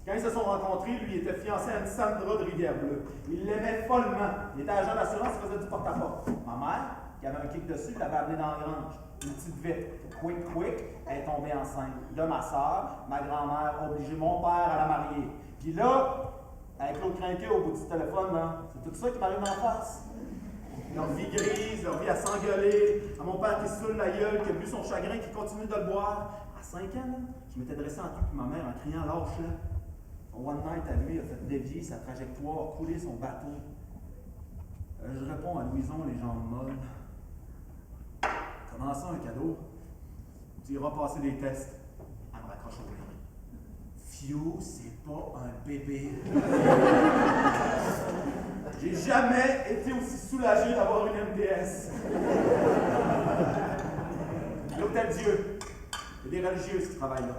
Quand ils se sont rencontrés, lui, il était fiancé à une Sandra de Rivière-Bleue. Il l'aimait follement. Il était agent d'assurance, il faisait du porte-à-porte. Ma mère, qui avait un kick dessus, l'avait amené dans la grange. Une petite vite. Quick, elle est tombée enceinte de ma soeur. Ma grand-mère a obligé mon père à la marier. Puis là, avec l'autre crinqué au bout du téléphone, là, c'est tout ça qui m'arrive en face. Leur vie grise, leur vie à s'engueuler, à mon père qui se saoule la gueule, qui a bu son chagrin, qui continue de le boire. À 5 ans, là, je m'étais dressé en tout puis ma mère en criant « Lâche-le ». Son one night à lui a fait dévier sa trajectoire, couler son bateau. Je réponds à Louison, les jambes molles. Comment ça, un cadeau? Tu iras passer des tests. Elle me raccroche au nez. Fio, c'est pas un bébé. J'ai jamais été aussi soulagé d'avoir une MDS. L'Hôtel Dieu. Il y a des religieuses qui travaillent là.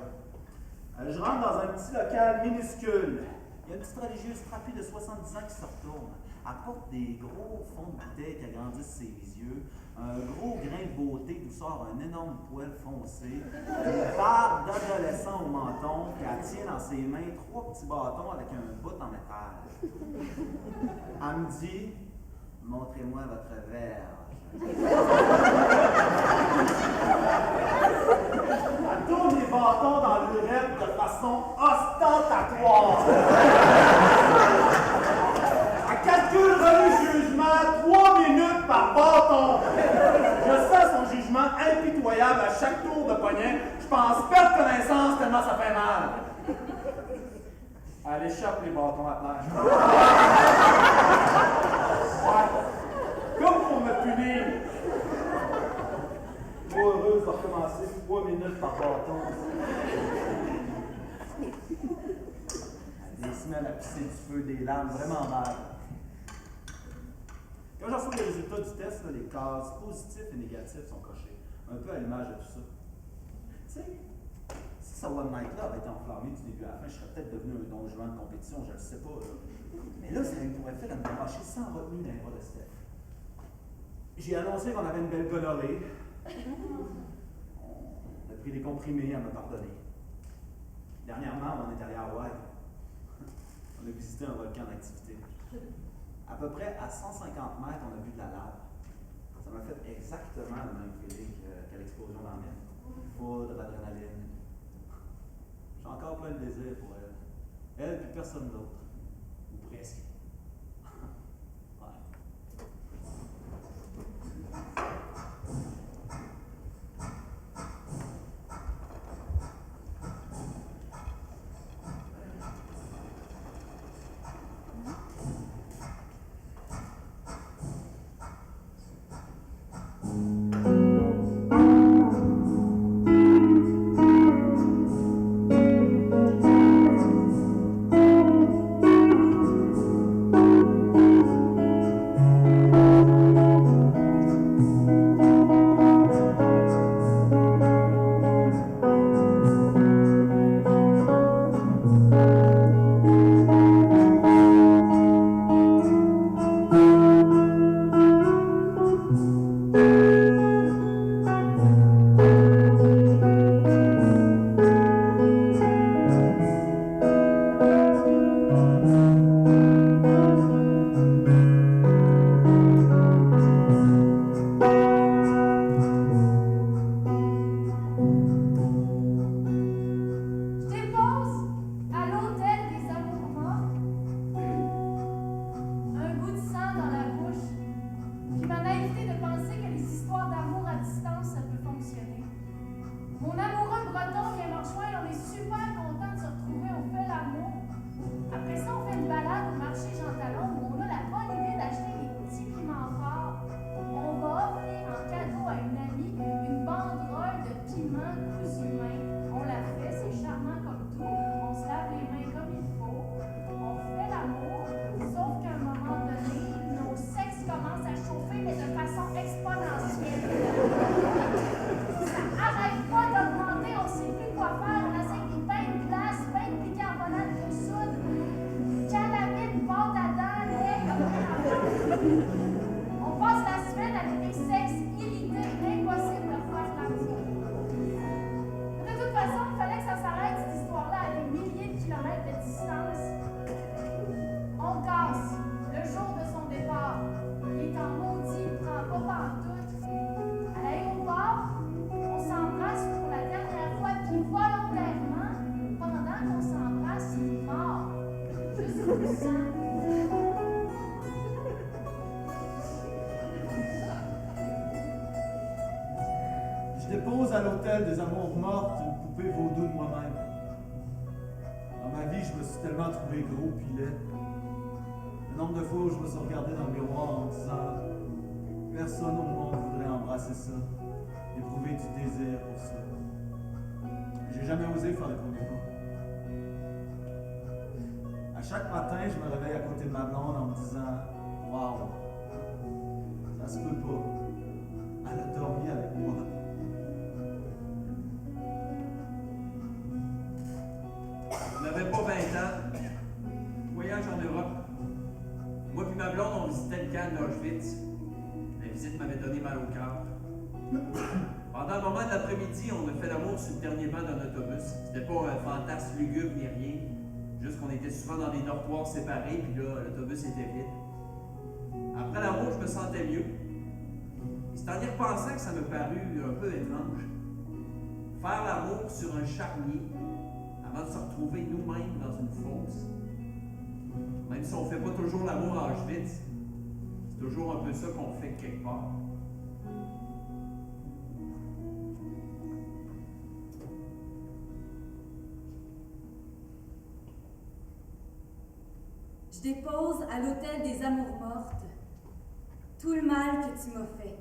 Je rentre dans un petit local minuscule. Il y a une petite religieuse trapue de 70 ans qui se retourne. Elle porte des gros fonds de bouteille qui agrandissent ses yeux, un gros grain de beauté d'où sort un énorme poil foncé, une barbe d'adolescent au menton, puis elle tient dans ses mains 3 petits bâtons avec un bout en métal. Elle me dit « Montrez-moi votre verge. » Elle tourne les bâtons dans l'urette de façon ostentatoire. Elle calcule religieusement 3 minutes par bâton. Je sens son jugement impitoyable à chaque tour de poignet. Je pense perdre connaissance tellement ça fait mal. Elle échappe les bâtons à terre. Ouais. Comme pour me punir. Trop heureuse de recommencer 3 minutes par bâton. Des semaines à pisser du feu, des larmes, vraiment mal. Quand je reçois les résultats du test, là, les cases positifs et négatifs sont cochées. Un peu à l'image de tout ça. Tu sais, si ce one night-là avait été enflammé du début à la fin, je serais peut-être devenu un don Juan de compétition, je ne le sais pas. Là. Mais là, ça a eu pour effet de me démarcher sans retenue dans les bras de Steph. J'ai annoncé qu'on avait une belle gonorrhée. On a pris des comprimés à me pardonner. Dernièrement, on est allé à Hawaï. On a visité un volcan d'activité. À peu près à 150 mètres, on a vu de la lave. Ça m'a fait exactement le même feeling qu'à l'explosion dans la mer. Foudre, d'adrénaline. J'ai encore plein de désir pour elle. Elle puis personne d'autre. Ou presque. Je dépose à l'hôtel des amours mortes une poupée vaudou de moi-même. Dans ma vie, je me suis tellement trouvé gros pis laid. Le nombre de fois où je me suis regardé dans le miroir en me disant « Personne au monde voudrait embrasser ça, éprouver du désir pour ça. » J'ai jamais osé faire le premier pas. À chaque matin, je me réveille à côté de ma blonde en me disant « Wow, ça se peut pas. Elle a dormi avec moi. » On n'avait pas 20 ans. Voyage en Europe. Moi puis ma blonde, on visitait le camp d'Auschwitz. La visite m'avait donné mal au cœur. Pendant un moment de l'après-midi, on a fait l'amour sur le dernier banc d'un autobus. C'était pas un fantasme lugubre ni rien. Juste qu'on était souvent dans des dortoirs séparés, puis là, l'autobus était vide. Après l'amour, je me sentais mieux. Et c'est en y repensant que ça me parut un peu étrange. Faire l'amour sur un charnier, avant de se retrouver nous-mêmes dans une fosse. Même si on ne fait pas toujours l'amour à Auschwitz, c'est toujours un peu ça qu'on fait quelque part. Je dépose à l'hôtel des amours mortes tout le mal que tu m'as fait.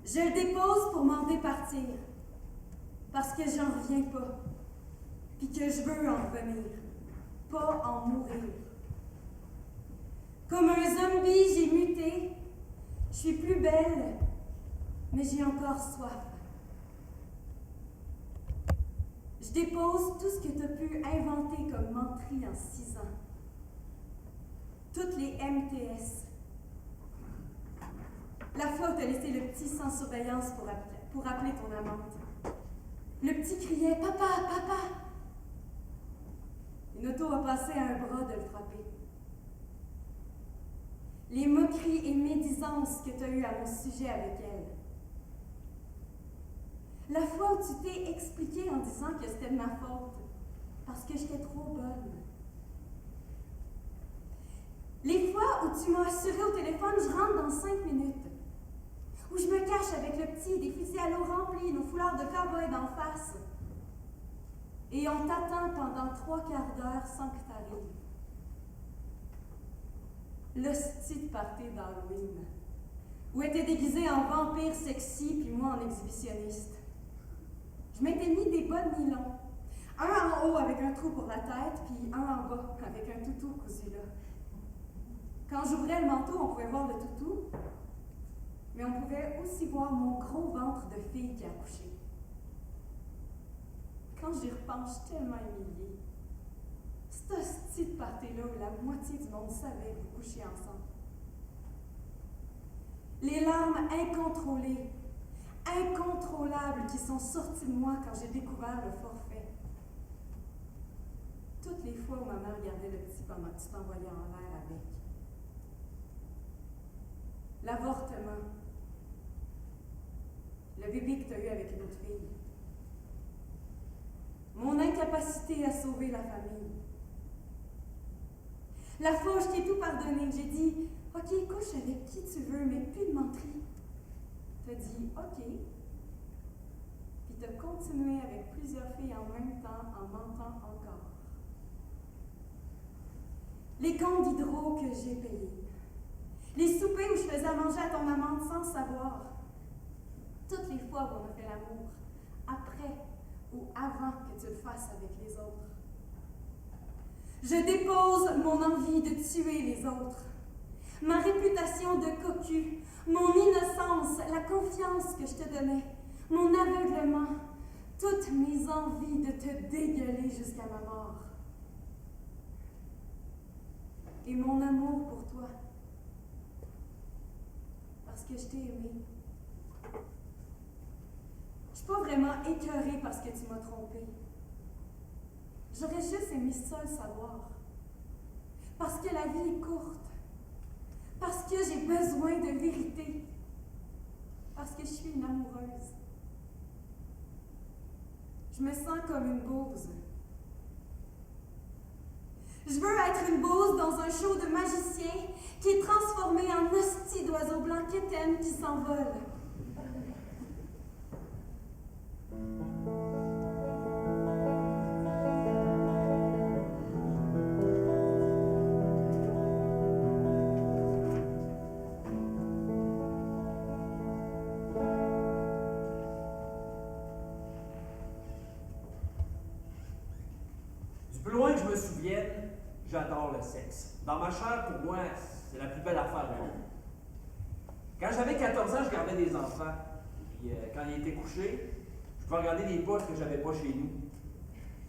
Je le dépose pour m'en départir, parce que j'en reviens pas, puis que je veux en revenir, pas en mourir. Comme un zombie, j'ai muté, je suis plus belle, mais j'ai encore soif. Je dépose tout ce que tu as pu inventer comme menterie en 6 ans. Toutes les MTS. La fois où tu as laissé le petit sans surveillance pour appeler ton amante. Le petit criait « Papa, papa !» Une auto a passé à un bras de le frapper. Les moqueries et médisances que tu as eues à mon sujet avec elle. La fois où tu t'es expliqué en disant que c'était de ma faute, parce que j'étais trop bonne. Les fois où tu m'as assuré au téléphone, je rentre dans 5 minutes. Où je me cache avec le petit, des fusils à l'eau remplis, nos foulards de cow-boy d'en face. Et on t'attend pendant 3 quarts d'heure sans que t'arrives. L'hostie de party d'Halloween. Où était déguisé en vampire sexy, puis moi en exhibitionniste. Je m'étais mis des bas de nylon. Un en haut avec un trou pour la tête, puis un en bas avec un toutou cousu là. Quand j'ouvrais le manteau, on pouvait voir le toutou, mais on pouvait aussi voir mon gros ventre de fille qui accouchait. Quand j'y repense, je suis tellement humiliée. Cette hostie de party-là où la moitié du monde savait que vous couchiez ensemble. Les larmes incontrôlées, incontrôlables qui sont sorties de moi quand j'ai découvert le forfait. Toutes les fois où ma mère gardait le petit pendant que tu t'envoyais en l'air avec. L'avortement. Le bébé que tu as eu avec une autre fille. Mon incapacité à sauver la famille. La fois où je t'ai tout pardonné, j'ai dit « Ok, couche avec qui tu veux, mais plus de menterie. » T'as dit « Ok. » Puis t'as continué avec plusieurs filles en même temps, en mentant encore. Les comptes d'hydro que j'ai payés. Les soupers où je faisais à manger à ton amante sans savoir. Toutes les fois où on a fait l'amour, après ou avant que tu le fasses avec les autres. Je dépose mon envie de tuer les autres, ma réputation de cocu, mon innocence, la confiance que je te donnais, mon aveuglement, toutes mes envies de te dégueuler jusqu'à ma mort. Et mon amour pour toi, parce que je t'ai aimé. Je suis pas vraiment écœurée parce que tu m'as trompée. J'aurais juste aimé seule savoir. Parce que la vie est courte. Parce que j'ai besoin de vérité. Parce que je suis une amoureuse. Je me sens comme une bouse. Je veux être une bouse dans un show de magicien qui est transformé en hostie d'oiseau blanc quétaine qui s'envole. Du plus loin que je me souvienne, j'adore le sexe. Dans ma chair, pour moi, c'est la plus belle affaire du monde. Quand j'avais 14 ans, je gardais des enfants. Puis quand ils étaient couchés, je pouvais regarder des postes que j'avais pas chez nous.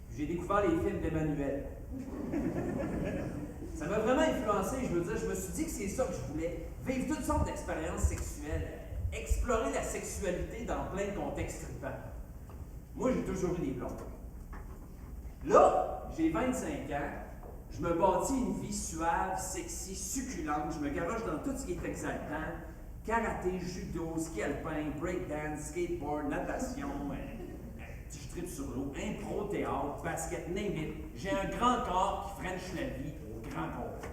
Puis j'ai découvert les films d'Emmanuel. Ça m'a vraiment influencé, je veux dire, je me suis dit que c'est ça que je voulais. Vivre toutes sortes d'expériences sexuelles, explorer la sexualité dans plein de contextes trippants. Moi, j'ai toujours eu des blondes. Là, j'ai 25 ans, je me bâtis une vie suave, sexy, succulente, je me garoche dans tout ce qui est exaltant, karaté, judo, ski alpin, breakdance, skateboard, natation, je tripe sur l'eau, impro, théâtre, basket, name it. J'ai un grand corps qui french la vie au grand complet.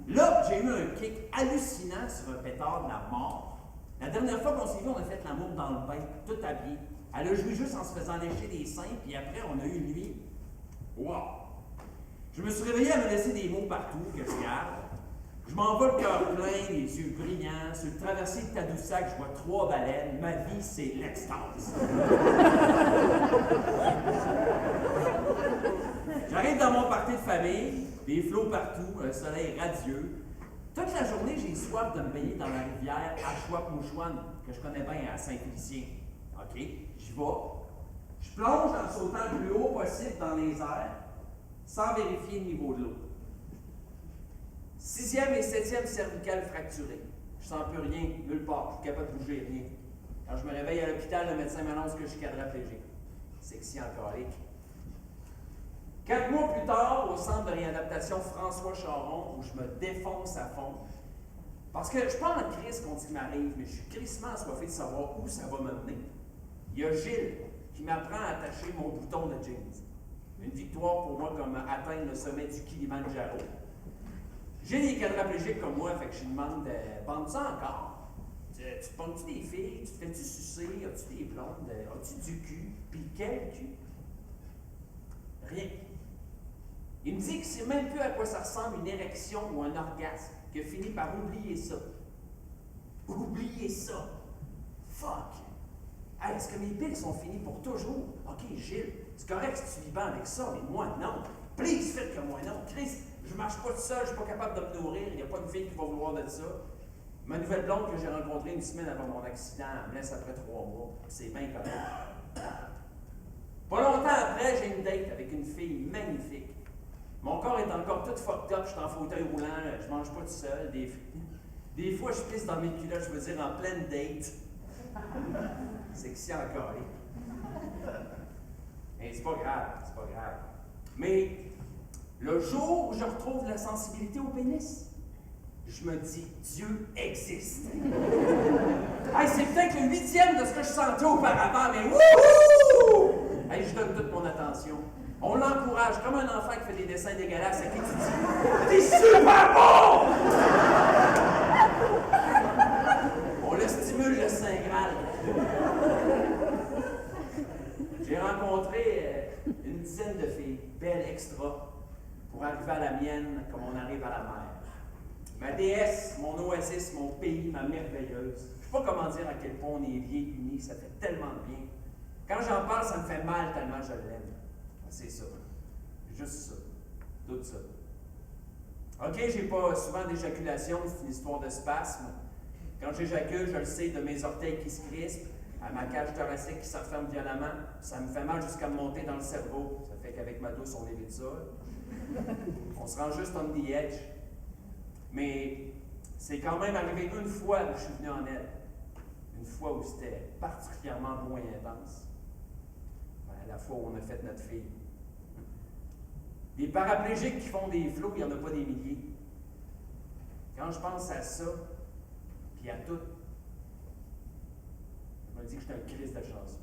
Là, j'ai eu un kick hallucinant sur un pétard de la mort. La dernière fois qu'on s'est vu, on a fait l'amour dans le bain, tout habillé. Elle a joué juste en se faisant lécher des seins, puis après, on a eu une nuit. Wow! Je me suis réveillé à me laisser des mots partout que je garde. Je m'en vais le cœur plein, les yeux brillants. Sur le traversier de Tadoussac, je vois 3 baleines. Ma vie, c'est l'extase. J'arrive dans mon party de famille, des flots partout, un soleil radieux. Toute la journée, j'ai soif de me baigner dans la rivière Ashwap-Mouchouane, que je connais bien à Saint-Félicien. OK, j'y vais. Je plonge en sautant le plus haut possible dans les airs, sans vérifier le niveau de l'eau. 6e et 7e cervicale fracturée. Je sens plus rien, nulle part, je suis capable de bouger, rien. Quand je me réveille à l'hôpital, le médecin m'annonce que je suis quadraplégique. Sexy alcoolique. 4 mois plus tard, au centre de réadaptation François Charon, où je me défonce à fond. Parce que je suis pas en crise contre ce qui m'arrive, mais je suis crissement assoiffé de savoir où ça va me mener. Il y a Gilles qui m'apprend à attacher mon bouton de jeans. Une victoire pour moi comme atteindre le sommet du Kilimandjaro. Gilles est quadraplégique comme moi, fait que je lui demande bandes-tu encore? Tu te pognes-tu des filles? Tu te fais-tu sucer? As-tu des blondes? As-tu du cul? Puis quel cul? Rien. Il me dit que c'est même plus à quoi ça ressemble une érection ou un orgasme, qu'il a fini par oublier ça. Oublier ça! Fuck! Hey, est-ce que mes piles sont finies pour toujours? Ok, Gilles, c'est correct si tu vis bien avec ça, mais moi, non. Please, faites que moi, non. Chris, je marche pas tout seul, je suis pas capable de me nourrir, il n'y a pas de fille qui va vouloir de ça. Ma nouvelle blonde que j'ai rencontrée une semaine avant mon accident, elle me laisse après 3 mois. C'est bien correct. Pas longtemps après, j'ai une date avec une fille magnifique. Mon corps est encore tout fucked up, je suis en fauteuil roulant, je mange pas tout seul. Des fois, je pisse dans mes culottes, je veux dire, en pleine date. Sexy encore. Mais c'est pas grave, c'est pas grave. Mais le jour où je retrouve la sensibilité au pénis, je me dis, Dieu existe. Hey, c'est peut-être le 8e de ce que je sentais auparavant, mais wouhou! Hey, je donne toute mon attention. On l'encourage comme un enfant qui fait des dessins dégueulasses à qui tu dis, t'es super bon! On le stimule le Saint Graal. J'ai rencontré une dizaine de filles, belles extra, pour arriver à la mienne comme on arrive à la mer. Ma déesse, mon oasis, mon pays, ma merveilleuse. Je ne sais pas comment dire à quel point on est liés, unis, ça fait tellement de bien. Quand j'en parle, ça me fait mal tellement je l'aime. C'est ça. Juste ça. Tout ça. OK, j'ai pas souvent d'éjaculation, c'est une histoire de spasme. Quand j'éjacule, je le sais, de mes orteils qui se crispent, à ma cage thoracique qui se referme violemment. Ça me fait mal jusqu'à me monter dans le cerveau. Ça fait qu'avec ma douce, on évite ça. On se rend juste on the edge. Mais c'est quand même arrivé une fois où je suis venu en aide. Une fois où c'était particulièrement beau et intense. La fois où on a fait notre fille. Les paraplégiques qui font des flots, il n'y en a pas des milliers. Quand je pense à ça, puis à tout, je me dis que je suis un Christ de chanceux.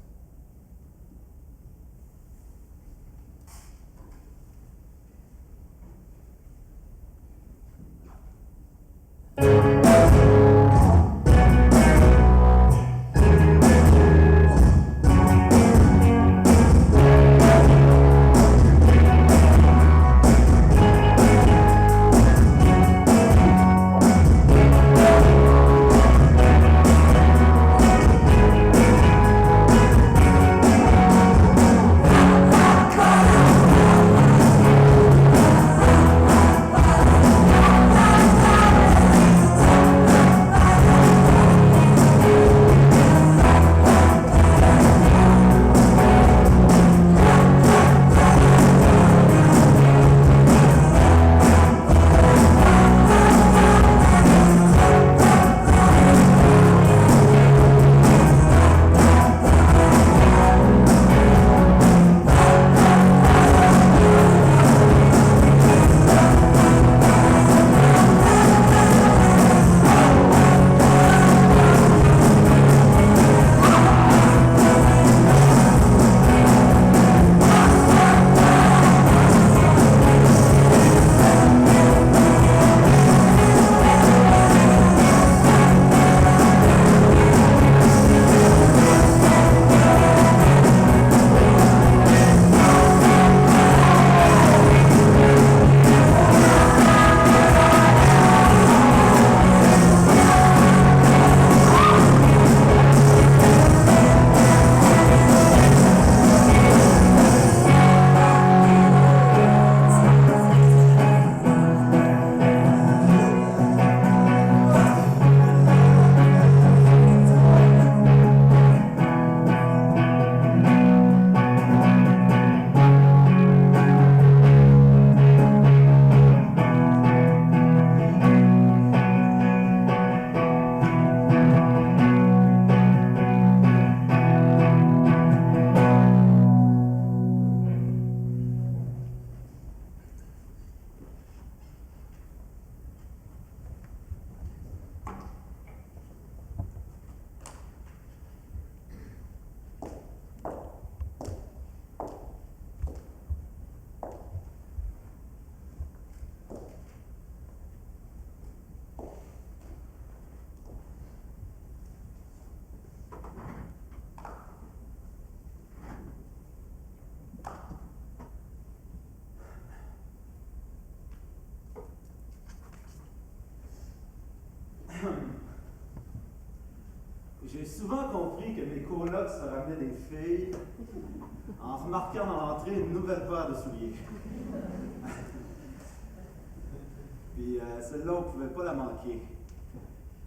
J'ai souvent compris que mes colocs se ramenaient des filles en remarquant dans l'entrée une nouvelle paire de souliers. Puis celle-là, on ne pouvait pas la manquer.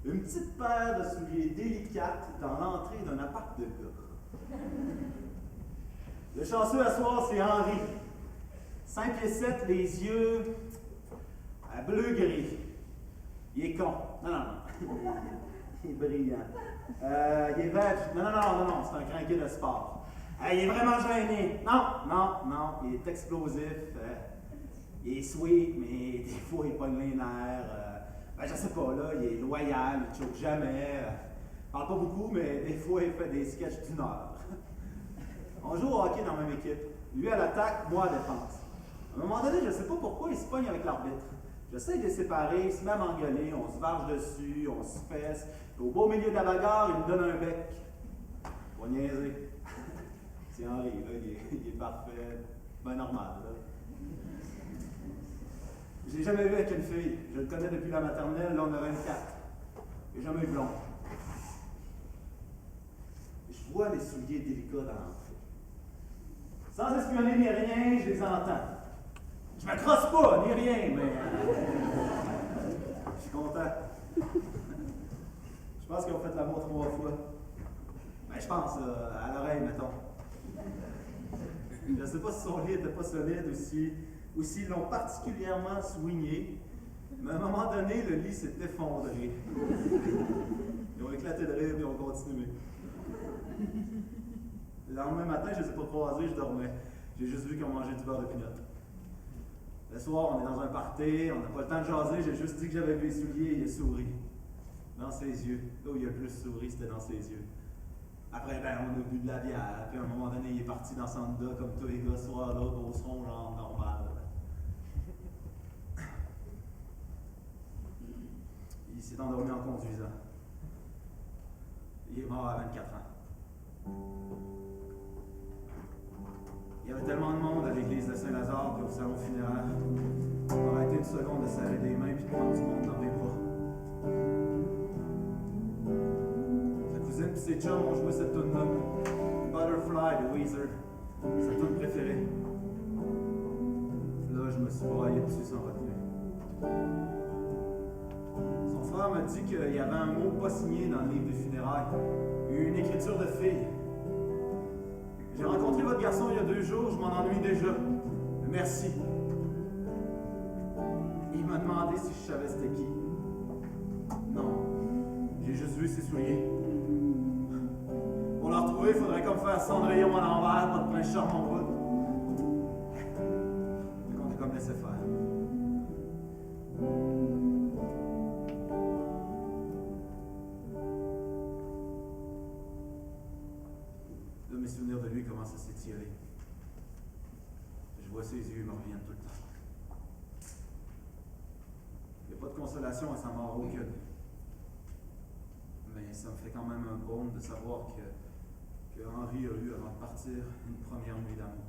Une petite paire de souliers délicates dans l'entrée d'un appart de gars. Le chanceux à soir, c'est Henri. 5 pieds 7, les yeux bleu-gris. Il est con. Non. Il est brillant. Il est veg. Non, c'est un crinqué de sport. Il est vraiment gêné. Non, il est explosif. Il est sweet, mais des fois il pogne les nerfs. Je sais pas, là, il est loyal, il choque jamais. Il parle pas beaucoup, mais des fois il fait des sketchs d'une heure. On joue au hockey dans la même équipe. Lui à l'attaque, moi à la défense. À un moment donné, je sais pas pourquoi il se pogne avec l'arbitre. J'essaie de les séparer, il se met à m'engueuler, on se varge dessus, on se fesse. Au beau milieu de la bagarre, il me donne un bec. Pas niaiser. C'est Henri, là, il est parfait. Ben normal, là. Je l'ai jamais vu avec une fille. Je le connais depuis la maternelle, là on a 24. Il n'a jamais eu blond. Je vois les souliers délicats dans l'entrée. Sans espionner ni rien, je les entends. Je me crosse pas, ni rien, mais. Je suis content. Je pense qu'ils ont fait l'amour 3 fois. Ben, je pense, à l'oreille, mettons. Je ne sais pas si son lit n'était pas solide ou s'ils l'ont particulièrement soigné, mais à un moment donné, le lit s'est effondré. Ils ont éclaté de rire et ont continué. Le lendemain matin, je ne les ai pas croisés, je dormais. J'ai juste vu qu'ils ont mangé du beurre de pinot. Le soir, on est dans un party, on n'a pas le temps de jaser, j'ai juste dit que j'avais vu les souliers et il a souri. Dans ses yeux. Là où il a le plus souri, c'était dans ses yeux. Après, ben, on a bu de la bière, puis à un moment donné, il est parti dans Sanda comme tous les gars, soir là, grosseron, genre normal. Il s'est endormi en conduisant. Il est mort à 24 ans. Il y avait tellement de monde à l'église de Saint-Lazare et au salon funéraire. On a arrêté une seconde de serrer des mains et de prendre du monde dans mes bras. Sa cousine et ses chums ont joué cette tune-là. Butterfly de Weezer. Sa tune préférée. Là, je me suis braillé dessus sans retenue. Son frère m'a dit qu'il y avait un mot pas signé dans le livre des funérailles. Une écriture de fille. J'ai rencontré votre garçon il y a 2 jours, je m'en ennuie déjà. Merci. Il m'a demandé si je savais c'était qui. Non. J'ai juste vu ses souliers. Pour le retrouver, il faudrait comme faire Cendrillon à l'envers, pas de prince charmant en route. Mais on est comme laissé faire. Là, mes souvenirs de lui commencent à s'étirer. Je vois ses yeux, ils me reviennent tout le temps. Il n'y a pas de consolation à sa mort aucune. Mais ça me fait quand même un baume de savoir que Henri a eu, avant de partir, une première nuit d'amour.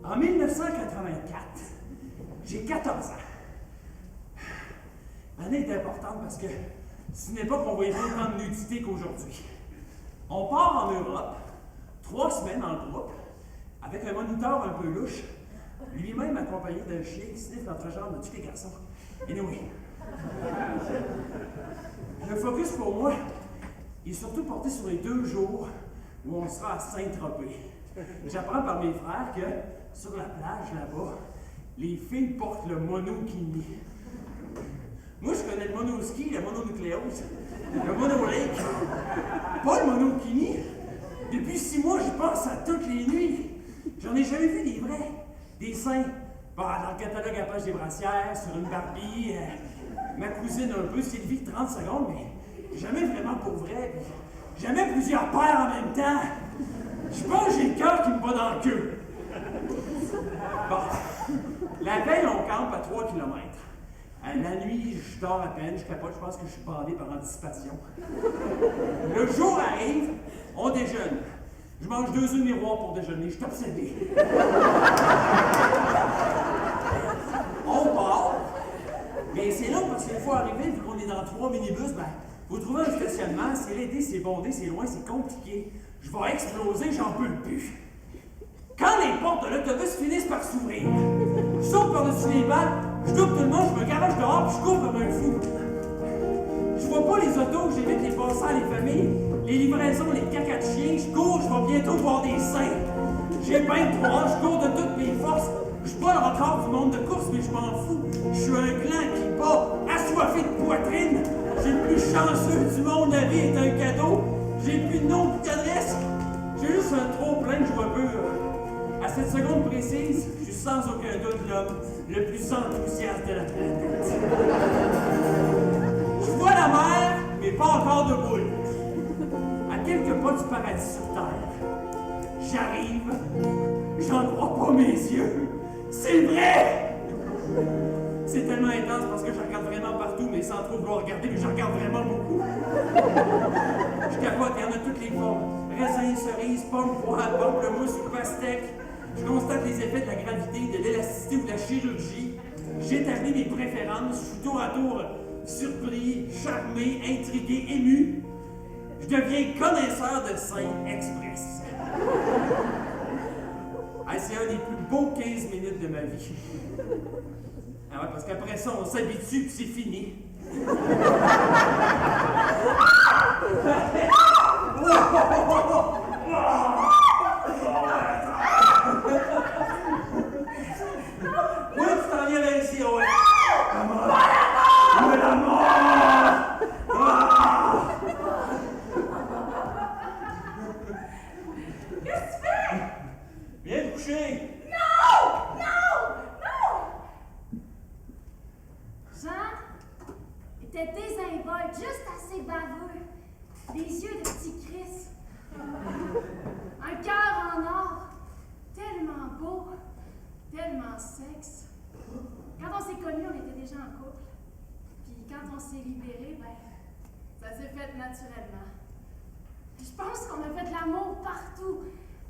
En 1984, j'ai 14 ans. L'année est importante parce que c'est une époque où on voyait autant de nudité qu'aujourd'hui. On part en Europe, 3 semaines en groupe, avec un moniteur un peu louche, lui-même accompagné d'un chien qui sniffe notre genre de tous les garçons. Anyway. Le focus pour moi est surtout porté sur les 2 jours où on sera à Saint-Tropez. J'apprends par mes frères que sur la plage là-bas, Les filles portent le monokini. Moi, je connais le monoski, la mononucléose, le monolake. Pas le monokini. Depuis 6 mois, j'y pense à toutes les nuits. J'en ai jamais vu des vrais. Des seins. Bah, dans le catalogue à page des brassières, sur une Barbie. Ma cousine un peu, Sylvie, 30 secondes, mais jamais vraiment pour vrai. Jamais plusieurs paires en même temps. Je pense que j'ai le cœur qui me bat dans le queue. Bon. La veille, on campe à 3 km. La nuit, je dors à peine, je capote, je pense que je suis bandé par anticipation. Le jour arrive, on déjeune. Je mange 2 œufs de miroir pour déjeuner, je suis obsédé. On part. Mais c'est long parce qu'une fois arrivé, vu qu'on est dans 3 minibus, ben, faut trouver un stationnement, c'est l'été, c'est bondé, c'est loin, c'est compliqué. Je vais exploser, j'en peux plus. Quand les portes de l'autobus finissent par s'ouvrir, je saute par-dessus les balles, je double tout le monde, je me garoche dehors, puis je cours comme un fou. Je vois pas les autos, j'évite les passants, les familles, les livraisons, les cacas de chiens, je cours, je vais bientôt voir des seins. J'ai 23 ans, je cours de toutes mes forces. Je suis pas le record du monde de course, mais je m'en fous. Je suis un clan qui bat, assoiffé de poitrine. J'ai le plus chanceux du monde, la vie est un cadeau. J'ai plus de nom, plus d'adresse. J'ai juste un trop plein de joie pure. À cette seconde précise, je suis sans aucun doute l'homme le plus enthousiaste de la planète. Je vois la mer, mais pas encore de boule. À quelques pas du paradis sur Terre, j'arrive, j'en crois pas mes yeux. C'est vrai! C'est tellement intense parce que je regarde vraiment partout, mais sans trop vouloir regarder, mais je regarde vraiment beaucoup. Je capote, il y en a toutes les formes. Raisin, cerise, pomme, poire, pamplemousse ou pastèque. Je constate les effets de la gravité, de l'élasticité ou de la chirurgie. J'établis mes préférences, je suis tour à tour surpris, charmé, intrigué, ému. Je deviens connaisseur de seins express. Ah, c'est un des plus beaux 15 minutes de ma vie. Ah ouais, parce qu'après ça, on s'habitue puis c'est fini. Oui, tu t'en viens là ici, ouais. Comment? La mort! Qu'est-ce que tu fais? Viens te coucher. Non! Non! Non! Jean était désinvolte, juste assez baveux. Des yeux de petit Christ. Un cœur en or. Tellement beau. Tellement sexe. Quand on s'est connus, on était déjà en couple. Puis quand on s'est libérés, ben, ça s'est fait naturellement. Puis je pense qu'on a fait de l'amour partout.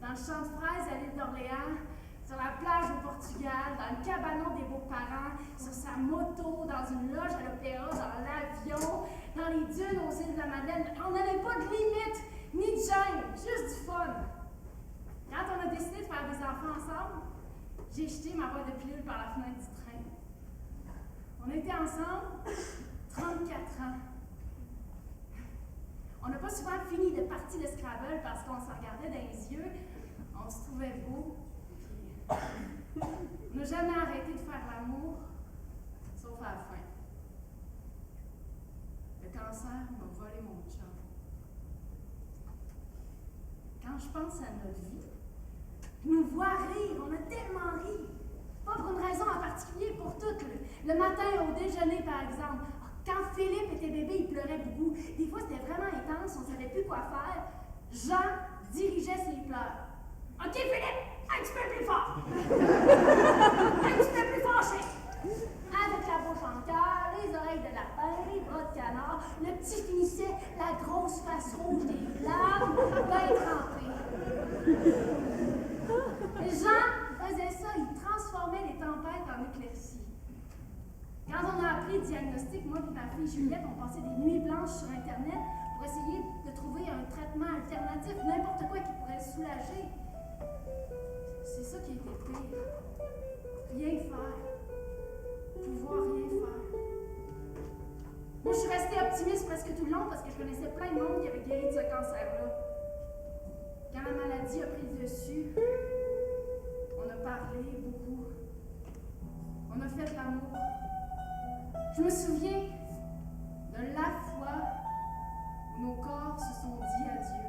Dans le champ de fraises à l'île d'Orléans, sur la plage au Portugal, dans le cabanon des beaux-parents, sur sa moto, dans une loge à l'opéra, dans l'avion, dans les dunes aux îles de la Madeleine. On n'avait pas de limite, ni de gêne, juste du fun. Quand on a décidé de faire des enfants ensemble, j'ai jeté ma boîte de pilules par la fenêtre du train. On a été ensemble 34 ans. On n'a pas souvent fini de partie de Scrabble parce qu'on se regardait dans les yeux, on se trouvait beau, puis on n'a jamais arrêté de faire l'amour, sauf à la fin. Le cancer m'a volé mon chum. Quand je pense à notre vie, je nous vois rire, on a tellement ri. Pas pour une raison en particulier, pour toutes. Le matin au déjeuner, par exemple. Quand Philippe était bébé, il pleurait beaucoup. Des fois, c'était vraiment intense, on ne savait plus quoi faire. Jean dirigeait ses pleurs. « OK, Philippe, un petit peu plus fort! Un petit peu plus fort, chef! » Avec la bouche en cœur, les oreilles de lapin, les bras de canard, le petit finissait, la grosse face rouge des larmes, bien trempées. Jean faisait ça, il transformait les tempêtes en éclaircies. Quand on a appris le diagnostic, moi et ma fille Juliette, on passait des nuits blanches sur Internet pour essayer de trouver un traitement alternatif, n'importe quoi qui pourrait le soulager. C'est ça qui était pire. Rien faire. Pouvoir rien faire. Moi, je suis restée optimiste presque tout le long parce que je connaissais plein de monde qui avait guéri de ce cancer-là. Quand la maladie a pris le dessus, on a parlé beaucoup. Je me souviens de la fois où nos corps se sont dit adieu,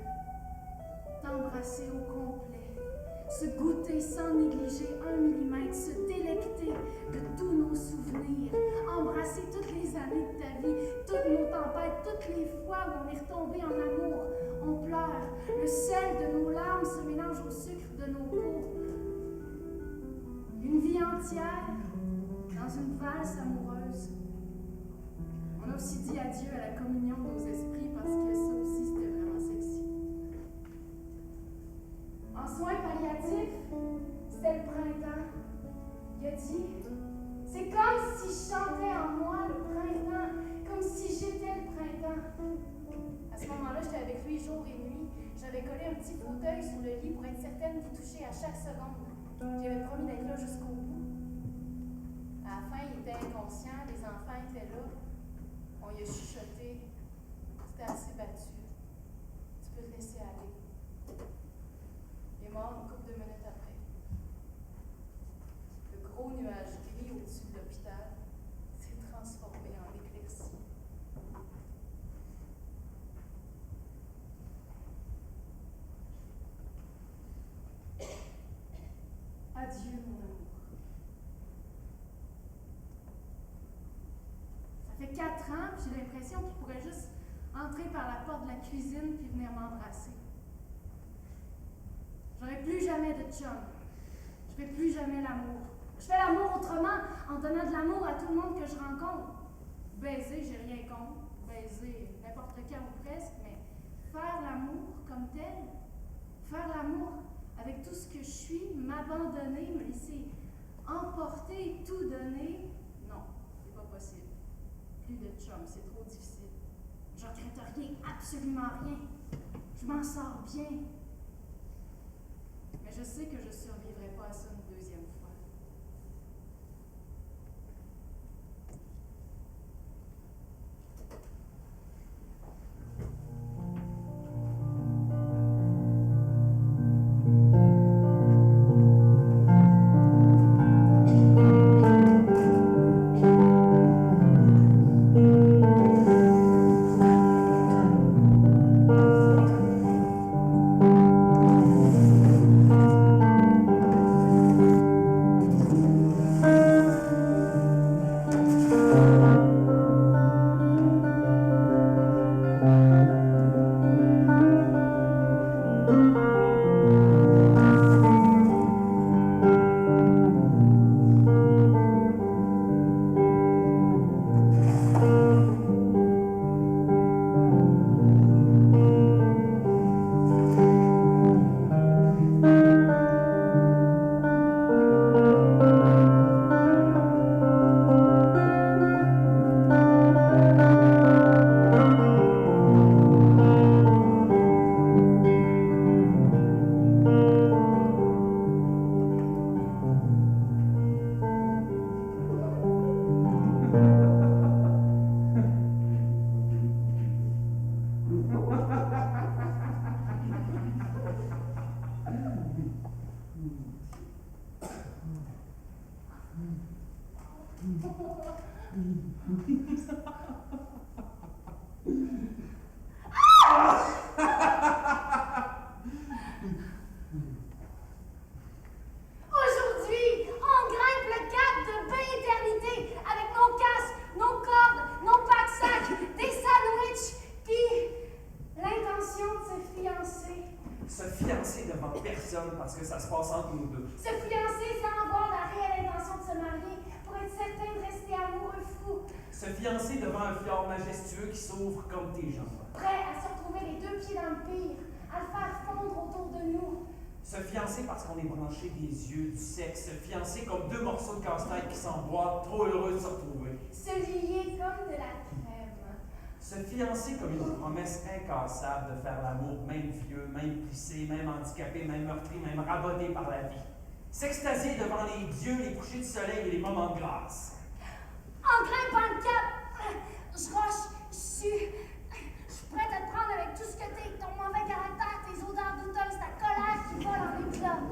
t'embrasser au complet, se goûter sans négliger 1 millimètre, se délecter de tous nos souvenirs, embrasser toutes les années de ta vie, toutes nos tempêtes, toutes les fois où on est retombé en amour, on pleure, le sel de nos larmes se mélange au sucre de nos peaux. Une vie entière dans une valse amoureuse. On a aussi dit adieu à la communion de nos esprits parce que ça aussi c'était vraiment sexy. En soins palliatifs, c'était le printemps. Il a dit, c'est comme si je chantais en moi le printemps, comme si j'étais le printemps. À ce moment-là, j'étais avec lui jour et nuit. J'avais collé un petit fauteuil sur le lit pour être certaine d'y toucher à chaque seconde. J'avais promis d'être là jusqu'au bout. À la fin, il était inconscient, les enfants étaient là. On y a chuchoté. C'était assez battu. Tu peux te laisser aller. Il est mort une couple de minutes après. Le gros nuage gris au-dessus de l'hôpital s'est transformé en éclaircie. Adieu, mon amour. Ça fait 4 ans, puis j'ai l'impression qu'il pourrait juste entrer par la porte de la cuisine puis venir m'embrasser. J'aurai plus jamais de chum. Je fais plus jamais l'amour. Je fais l'amour autrement, en donnant de l'amour à tout le monde que je rencontre. Baiser, j'ai rien contre. Baiser n'importe quand ou presque, mais faire l'amour comme tel, faire l'amour avec tout ce que je suis, m'abandonner, me laisser emporter, tout donner, non, c'est pas possible. Plus de chum, c'est trop difficile. Je regrette rien, absolument rien. Je m'en sors bien. Mais je sais que je survivrai pas à ça une deuxième fois. Aujourd'hui, on grimpe le cap de Baie-Éternité avec nos casques, nos cordes, nos packs-sacs, des sandwichs, puis l'intention de se fiancer. Se fiancer devant personne parce que ça se passe entre nous deux. Se fiancer sans avoir la réelle intention de se marier pour être certain de rester amoureux fou. Se fiancer devant un fjord majestueux qui s'ouvre comme tes jambes. Prêt à se retrouver les 2 pieds dans le pire, à le faire fondre autour de nous. Se fiancer parce qu'on est branché des yeux, du sexe. Se fiancer comme 2 morceaux de casse-tête qui s'emboîtent, trop heureux de se retrouver. Se lier comme de la crème. Se fiancer comme une promesse incassable de faire l'amour, même vieux, même plissé, même handicapé, même meurtri, même raboté par la vie. S'extasier devant les dieux, les couchers de soleil et les moments de grâce. En grimpant le cap, je roche, je suis prête à te prendre avec tout ce que t'es, ton mauvais caractère, tes odeurs douteuses, ta colère qui vole en éclats.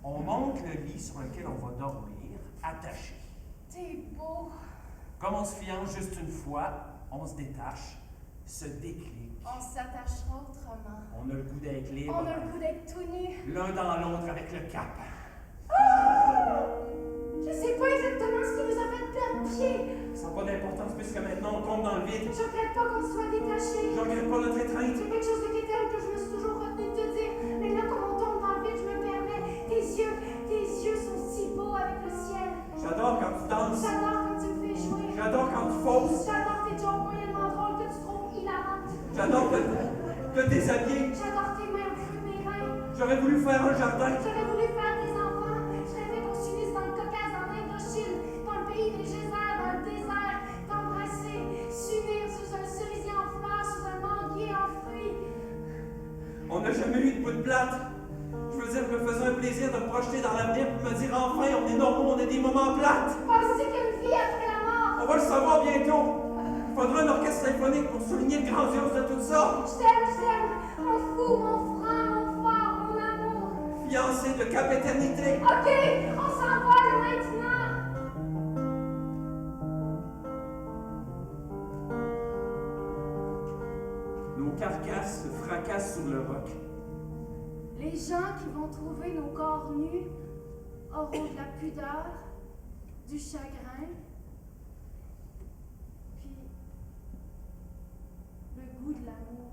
On monte le lit sur lequel on va dormir, attaché. T'es beau. Comme on se fiance juste une fois, on se détache, se déclic. On s'attachera autrement. On a le goût d'être libre. On a le goût d'être tout nu. L'un dans l'autre avec le cap. Je sais pas exactement ce qui vous a fait perdre pied. Ça n'a pas d'importance puisque maintenant on tombe dans le vide. Je regrette pas qu'on se soit détaché. Je regrette pas notre étreinte. C'est quelque chose de quétaine que je me suis toujours retenue de te dire. Mais là, comme on tombe dans le vide, je me permets. Tes yeux sont si beaux avec le ciel. J'adore quand tu danses. J'adore quand tu me fais jouer. J'adore quand tu fausses. J'adore tes jokes moyennement drôles que tu trouves hilarantes. J'adore te déshabiller. J'adore tes mains au creux de mes reins. J'aurais voulu faire un jardin. J'aurais voulu faire des enfants. Je rêvais qu'on s'unisse dans le Caucase, en Indochine, dans le pays des geysers, dans le désert, d'embrasser, s'unir sous un cerisier en fleurs, sous un manguier en fruits. On n'a jamais eu de bout de plate. Je veux dire, je me faisais un plaisir de me projeter dans l'avenir pour me dire enfin, on est normaux, on a des moments plates. Penses-tu qu'il y a une vie après la mort? On va le savoir bientôt. Il faudra un orchestre symphonique pour souligner le grandiose de tout ça. Je t'aime, mon fou, mon franc, mon fort, mon amour. Fiancé de cap éternité. Ok, on s'envole maintenant. Nos carcasses se fracassent sur le roc. Les gens qui vont trouver nos corps nus auront de la pudeur, du chagrin, puis le goût de l'amour.